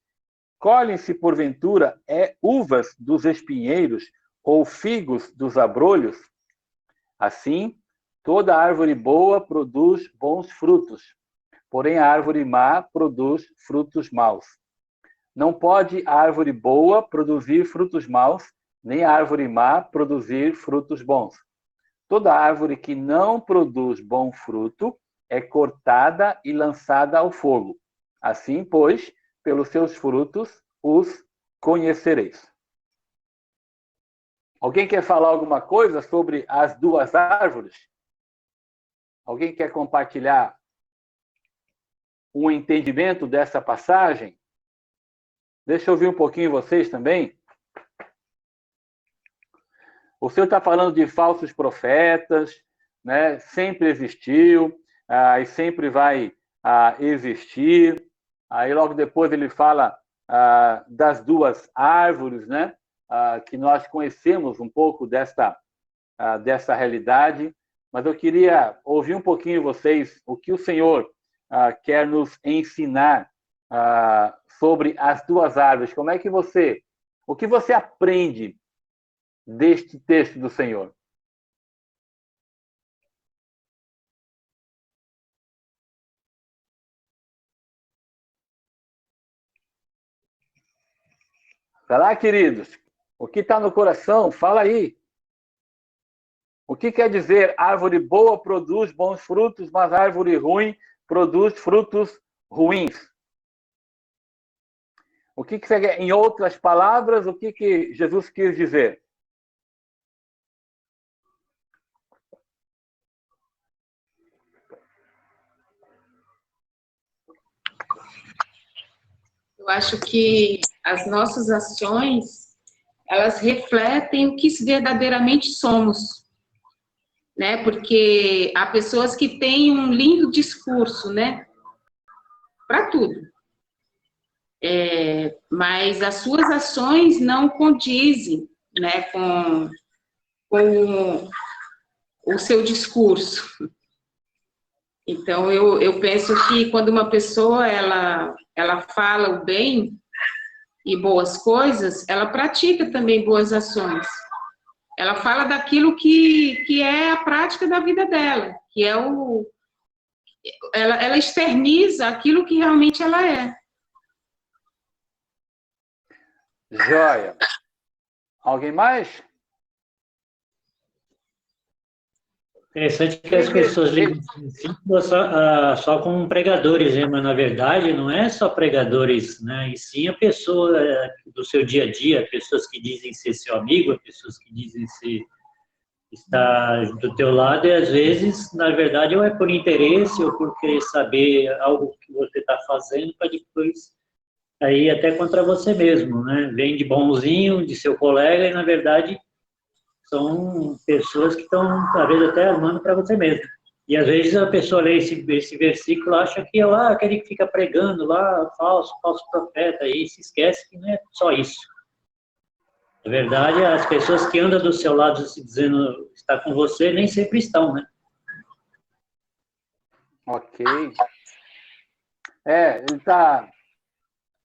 Colhem-se, porventura, uvas dos espinheiros ou figos dos abrolhos? Assim, toda árvore boa produz bons frutos, porém a árvore má produz frutos maus. Não pode a árvore boa produzir frutos maus, nem a árvore má produzir frutos bons. Toda árvore que não produz bom fruto é cortada e lançada ao fogo. Assim, pois, pelos seus frutos os conhecereis. Alguém quer falar alguma coisa sobre as duas árvores? Alguém quer compartilhar um entendimento dessa passagem? Deixa eu ouvir um pouquinho vocês também. O senhor está falando de falsos profetas, né? Sempre existiu, e sempre vai existir. Aí logo depois ele fala das duas árvores, né? Que nós conhecemos um pouco dessa realidade. Mas eu queria ouvir um pouquinho vocês o que o Senhor quer nos ensinar sobre as duas árvores. O que você aprende deste texto do Senhor? Vai lá, queridos. O que está no coração? Fala aí. O que quer dizer árvore boa produz bons frutos, mas árvore ruim produz frutos ruins? O que você quer? Em outras palavras, o que Jesus quis dizer? Eu acho que as nossas ações, elas refletem o que verdadeiramente somos, né? Porque há pessoas que têm um lindo discurso, né? Para tudo. Mas as suas ações não condizem, né, com o seu discurso. Então, eu penso que quando uma pessoa, ela fala o bem e boas coisas, ela pratica também boas ações. Ela fala daquilo que é a prática da vida dela, que é ela externiza aquilo que realmente ela é. Joia. Alguém mais? Interessante que as pessoas ligam só como pregadores, né? Mas na verdade não é só pregadores, né? E sim a pessoa do seu dia a dia, pessoas que dizem ser seu amigo, pessoas que dizem estar do teu lado, e às vezes, na verdade, ou é por interesse ou por querer saber algo que você está fazendo para depois aí até contra você mesmo, né? Vem de bonzinho, de seu colega, e na verdade são pessoas que estão, às vezes, até armando para você mesmo. E às vezes a pessoa lê esse versículo, acha que é lá aquele que fica pregando lá, falso profeta, e se esquece que não é só isso. Na verdade, as pessoas que andam do seu lado se dizendo está com você, nem sempre estão, né? Ok. Ele está...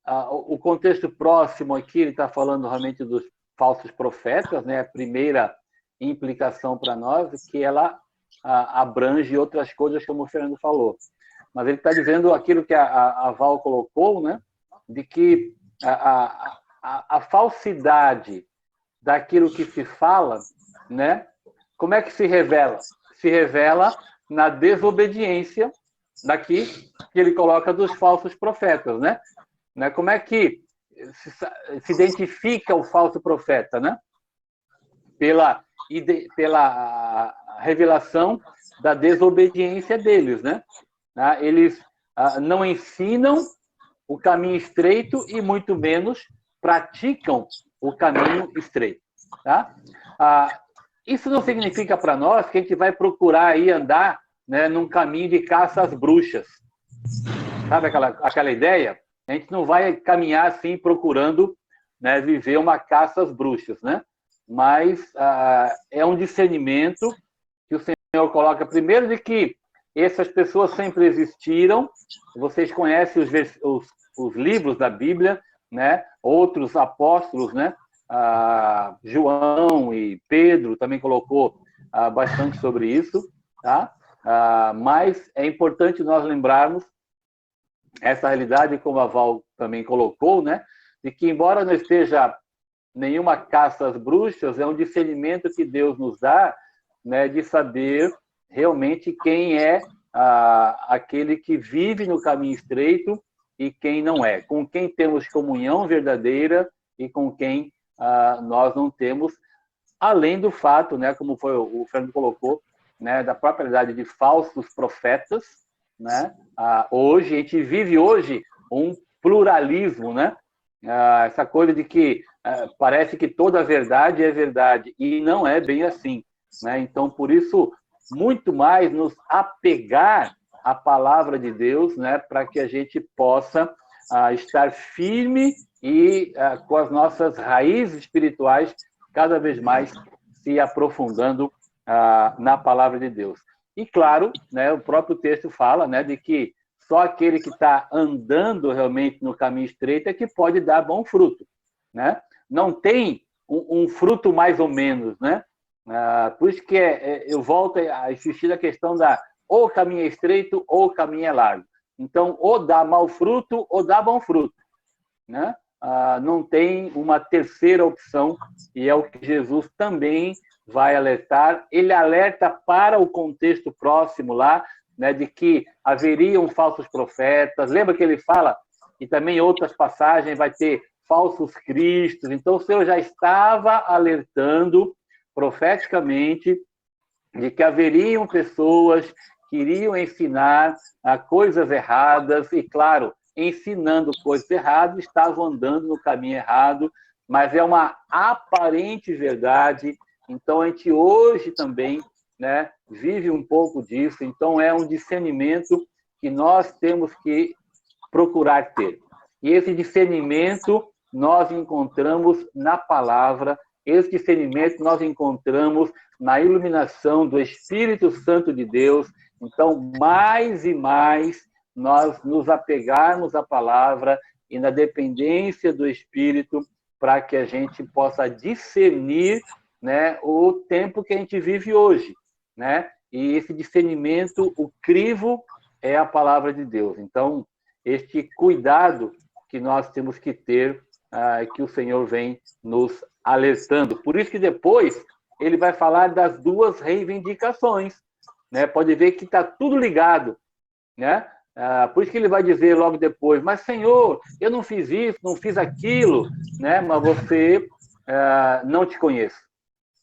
o contexto próximo aqui, ele está falando realmente dos falsos profetas, né? A primeira implicação para nós é que ela abrange outras coisas, como o Fernando falou. Mas ele está dizendo aquilo que a Val colocou, né? De que a falsidade daquilo que se fala, né? Como é que se revela? Se revela na desobediência daqui que ele coloca dos falsos profetas, né? Como é que se identifica o falso profeta, né? Pela revelação da desobediência deles, né? Eles não ensinam o caminho estreito e muito menos praticam o caminho estreito, tá? Isso não significa para nós que a gente vai procurar aí andar, né, num caminho de caça às bruxas. Sabe aquela ideia? A gente não vai caminhar assim procurando, né, viver uma caça às bruxas, né? Mas é um discernimento que o Senhor coloca primeiro de que essas pessoas sempre existiram. Vocês conhecem os livros da Bíblia, né? Outros apóstolos, né? João e Pedro também colocou bastante sobre isso, tá? Mas é importante nós lembrarmos essa realidade, como a Val também colocou, né? De que, embora não esteja nenhuma caça às bruxas, é um discernimento que Deus nos dá, né? De saber realmente quem é aquele que vive no caminho estreito e quem não é, com quem temos comunhão verdadeira e com quem nós não temos, além do fato, né? Como foi o Fernando colocou, né? Da própria realidade de falsos profetas, né? Hoje, a gente vive hoje um pluralismo, né? Essa coisa de que parece que toda a verdade é verdade, e não é bem assim, né? Então, por isso, muito mais nos apegar à palavra de Deus, né? Para que a gente possa estar firme e com as nossas raízes espirituais cada vez mais se aprofundando na palavra de Deus. E, claro, né, o próprio texto fala, né, de que só aquele que está andando realmente no caminho estreito é que pode dar bom fruto, né? Não tem um fruto mais ou menos, né? Por isso que eu volto a insistir na questão ou o caminho é estreito ou o caminho é largo. Então, ou dá mau fruto ou dá bom fruto, né? Não tem uma terceira opção, e é o que Jesus também vai alertar. Ele alerta para o contexto próximo lá, né, de que haveriam falsos profetas. Lembra que ele fala, e também em outras passagens, vai ter falsos cristos. Então, o Senhor já estava alertando profeticamente de que haveriam pessoas que iriam ensinar coisas erradas, e, claro, ensinando coisas erradas, estavam andando no caminho errado, mas é uma aparente verdade. Então, a gente hoje também, né, vive um pouco disso. Então, é um discernimento que nós temos que procurar ter. E esse discernimento nós encontramos na palavra esse discernimento nós encontramos na iluminação do Espírito Santo de Deus. Então, mais e mais, nós nos apegarmos à palavra e na dependência do Espírito para que a gente possa discernir, né, o tempo que a gente vive hoje, né? E esse discernimento, o crivo, é a palavra de Deus. Então, este cuidado que nós temos que ter, que o Senhor vem nos alertando. Por isso que depois ele vai falar das duas reivindicações, né? Pode ver que está tudo ligado, né? Por isso que ele vai dizer logo depois, mas Senhor, eu não fiz isso, não fiz aquilo, né? Mas você não te conheço,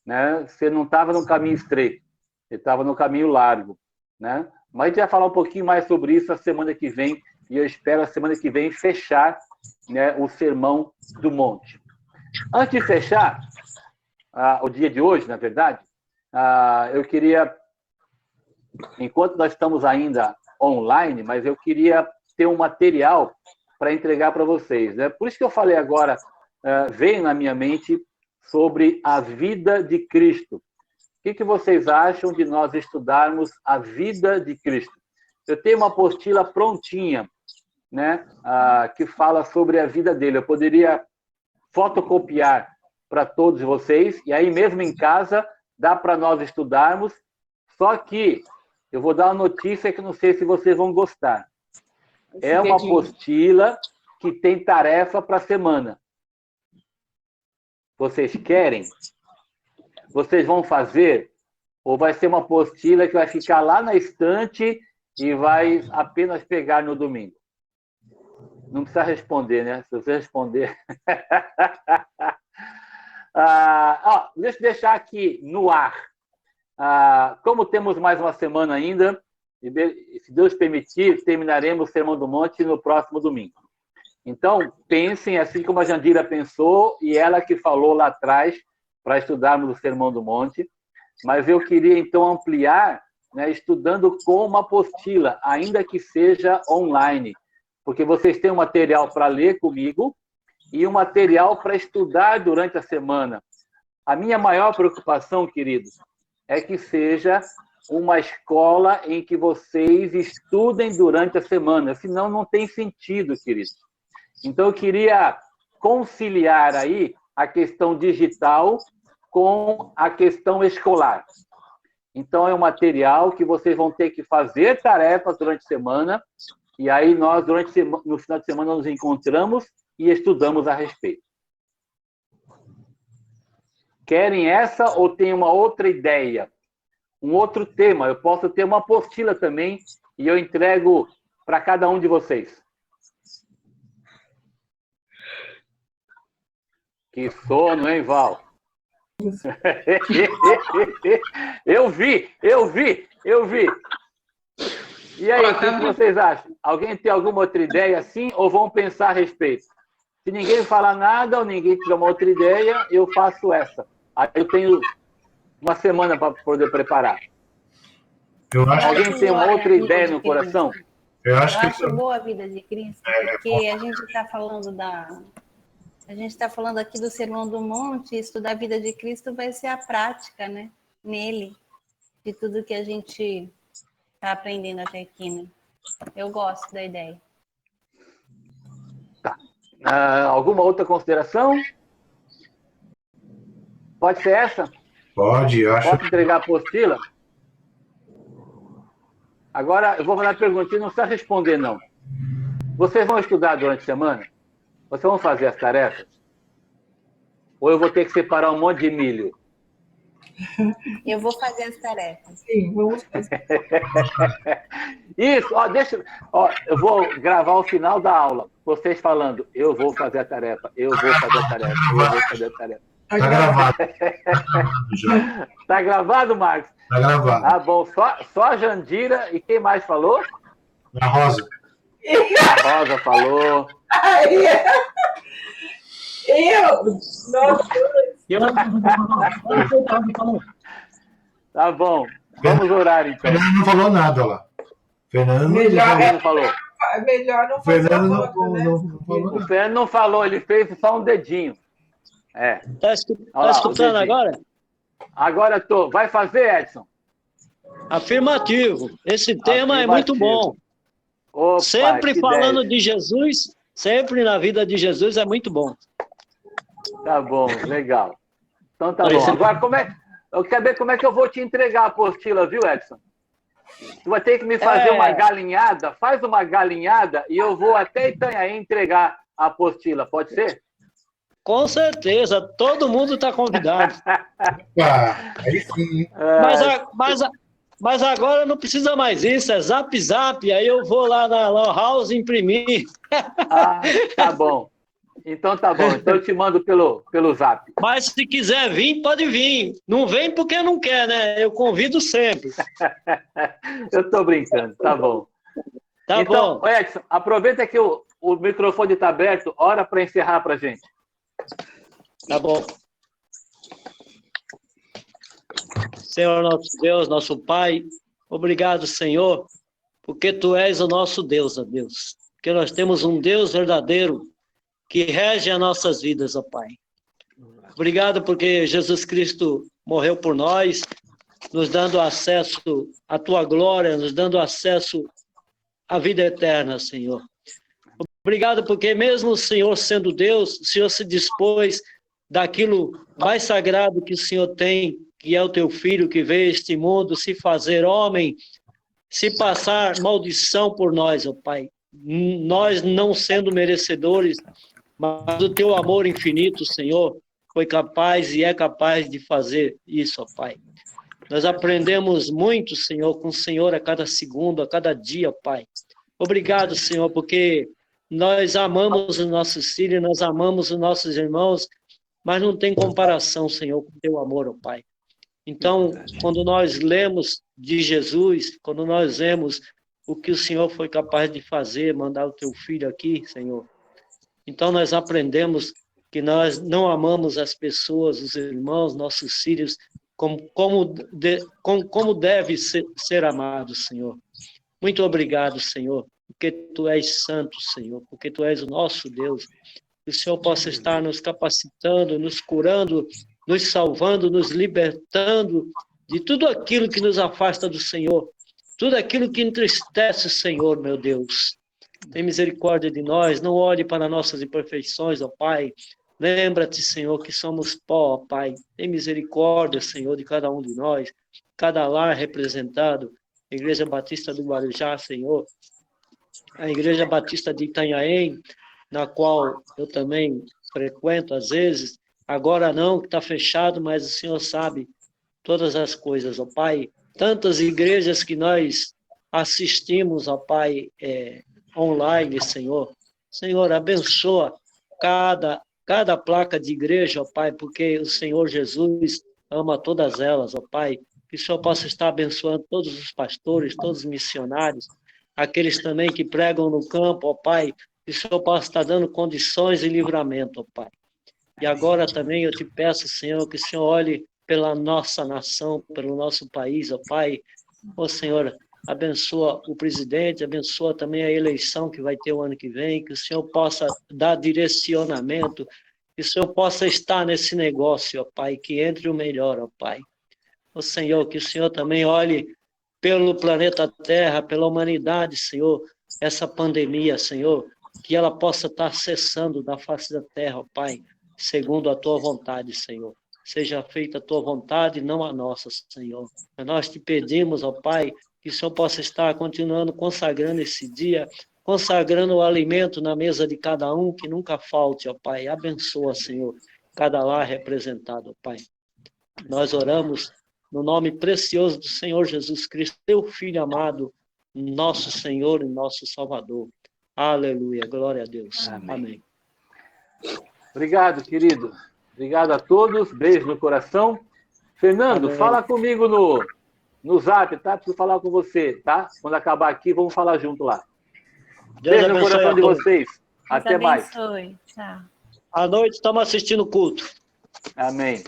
né? Você não estava no caminho estreito, você estava no caminho largo, né? Mas a gente vai falar um pouquinho mais sobre isso a semana que vem, e eu espero a semana que vem fechar, né, o Sermão do Monte. Antes de fechar o dia de hoje, na verdade, eu queria, enquanto nós estamos ainda online, mas eu queria ter um material para entregar para vocês, né? Por isso que eu falei agora, veio na minha mente sobre a vida de Cristo. O que vocês acham de nós estudarmos a vida de Cristo? Eu tenho uma apostila prontinha, né, que fala sobre a vida dele. Eu poderia fotocopiar para todos vocês, e aí mesmo em casa dá para nós estudarmos, só que eu vou dar uma notícia que não sei se vocês vão gostar. É uma apostila que tem tarefa para a semana. Vocês querem? Vocês vão fazer? Ou vai ser uma apostila que vai ficar lá na estante e vai apenas pegar no domingo? Não precisa responder, né? Se você responder... deixa eu deixar aqui no ar. Como temos mais uma semana ainda, e se Deus permitir, terminaremos o Sermão do Monte no próximo domingo. Então, pensem assim como a Jandira pensou, e ela que falou lá atrás, para estudarmos o Sermão do Monte. Mas eu queria, então, ampliar, né, estudando com uma apostila, ainda que seja online, porque vocês têm um material para ler comigo e um material para estudar durante a semana. A minha maior preocupação, queridos, é que seja uma escola em que vocês estudem durante a semana, senão não tem sentido, queridos. Então, eu queria conciliar aí a questão digital com a questão escolar. Então, é um material que vocês vão ter que fazer tarefas durante a semana, e aí nós, no final de semana, nos encontramos e estudamos a respeito. Querem essa ou tem uma outra ideia? Um outro tema? Eu posso ter uma apostila também e eu entrego para cada um de vocês. Que sono, hein, Val? Eu vi. E aí, o que vocês acham? Alguém tem alguma outra ideia assim ou vão pensar a respeito? Se ninguém falar nada ou ninguém tiver uma outra ideia, eu faço essa. Aí eu tenho uma semana para poder preparar. Alguém tem uma outra ideia no coração? Eu acho boa a vida de Cristo, porque a gente está falando A gente está falando aqui do Sermão do Monte, estudar a vida de Cristo vai ser a prática, né? Nele, de tudo que a gente está aprendendo até aqui, né? Eu gosto da ideia. Tá. Alguma outra consideração? Pode ser essa? Pode, eu acho. Posso entregar a apostila? Agora, eu vou fazer uma perguntinha, não precisa responder, não. Vocês vão estudar durante a semana? Vocês vão fazer as tarefas? Ou eu vou ter que separar um monte de milho? Eu vou fazer as tarefas. Sim, vamos fazer. Isso, eu vou gravar o final da aula. Vocês falando, eu vou fazer a tarefa, eu vou fazer a tarefa, eu vou fazer a tarefa. Tá gravado. Tá gravado, Marcos? Tá gravado. Ah, bom. Só a Jandira e quem mais falou? A Rosa. A Rosa falou. Tá bom. Vamos orar, então. Fernando não falou nada lá. Fernando não falou. Melhor não fazer. Fernando não falou. O Fernando não falou, ele fez só um dedinho. Tá escutando agora? Agora estou. Vai fazer, Edson? Afirmativo. Esse tema é muito bom. Opa, sempre que falando 10. de Jesus, sempre na vida de Jesus é muito bom. Tá bom, legal. Então tá bom. Agora, eu quero ver como é que eu vou te entregar a apostila, viu, Edson? Tu vai ter que me fazer uma galinhada, faz uma galinhada e eu vou até Itanhaém entregar a apostila, pode ser? Com certeza, todo mundo está convidado. Aí sim. Mas agora não precisa mais isso, é zap, aí eu vou lá na Lan House imprimir. Tá bom. Então tá bom, então eu te mando pelo zap. Mas se quiser vir, pode vir. Não vem porque não quer, né? Eu convido sempre. Eu tô brincando, tá bom. Tá então, bom. Edson, aproveita que o microfone está aberto, hora para encerrar pra gente. Tá bom. Senhor nosso Deus, nosso Pai, obrigado, Senhor, porque Tu és o nosso Deus, ó Deus. Porque nós temos um Deus verdadeiro que rege as nossas vidas, ó Pai. Obrigado porque Jesus Cristo morreu por nós, nos dando acesso à Tua glória, nos dando acesso à vida eterna, Senhor. Obrigado porque mesmo o Senhor sendo Deus, o Senhor se dispôs daquilo mais sagrado que o Senhor tem, que é o Teu Filho que veio a este mundo se fazer homem, se passar maldição por nós, ó Pai. Nós não sendo merecedores, mas o Teu amor infinito, Senhor, foi capaz e é capaz de fazer isso, ó Pai. Nós aprendemos muito, Senhor, com o Senhor a cada segundo, a cada dia, ó Pai. Obrigado, Senhor, porque nós amamos os nossos filhos, nós amamos os nossos irmãos, mas não tem comparação, Senhor, com o Teu amor, ó Pai. Então, quando nós lemos de Jesus, quando nós vemos o que o Senhor foi capaz de fazer, mandar o Teu Filho aqui, Senhor, então nós aprendemos que nós não amamos as pessoas, os irmãos, nossos filhos, como deve ser amado, Senhor. Muito obrigado, Senhor, porque Tu és santo, Senhor, porque Tu és o nosso Deus. Que o Senhor possa estar nos capacitando, nos curando, nos salvando, nos libertando de tudo aquilo que nos afasta do Senhor, tudo aquilo que entristece o Senhor, meu Deus. Tem misericórdia de nós, não olhe para nossas imperfeições, ó Pai. Lembra-te, Senhor, que somos pó, ó Pai. Tem misericórdia, Senhor, de cada um de nós, cada lar representado, a Igreja Batista do Guarujá, Senhor, a Igreja Batista de Itanhaém, na qual eu também frequento às vezes, agora não, que está fechado, mas o Senhor sabe todas as coisas, ó Pai. Tantas igrejas que nós assistimos, ó Pai, online, Senhor. Senhor, abençoa cada placa de igreja, ó Pai, porque o Senhor Jesus ama todas elas, ó Pai. Que o Senhor possa estar abençoando todos os pastores, todos os missionários, aqueles também que pregam no campo, ó Pai. Que o Senhor possa estar dando condições e livramento, ó Pai. E agora também eu te peço, Senhor, que o Senhor olhe pela nossa nação, pelo nosso país, ó Pai. Ó Senhor, abençoa o presidente, abençoa também a eleição que vai ter o ano que vem, que o Senhor possa dar direcionamento, que o Senhor possa estar nesse negócio, ó Pai, que entre o melhor, ó Pai. Ó Senhor, que o Senhor também olhe pelo planeta Terra, pela humanidade, Senhor, essa pandemia, Senhor, que ela possa estar cessando da face da terra, ó Pai, segundo a Tua vontade, Senhor. Seja feita a Tua vontade, não a nossa, Senhor. Nós te pedimos, ó Pai, que o Senhor possa estar continuando consagrando esse dia, consagrando o alimento na mesa de cada um, que nunca falte, ó Pai. Abençoa, Senhor, cada lar representado, ó Pai. Nós oramos no nome precioso do Senhor Jesus Cristo, Teu Filho amado, nosso Senhor e nosso Salvador. Aleluia, glória a Deus. Amém. Obrigado, querido. Obrigado a todos. Beijo no coração. Fernando, Amém. Fala comigo no zap, tá? Preciso falar com você, tá? Quando acabar aqui, vamos falar junto lá. Deus Beijo no coração de vocês. Até mais. Tchau. À noite estamos assistindo o culto. Amém.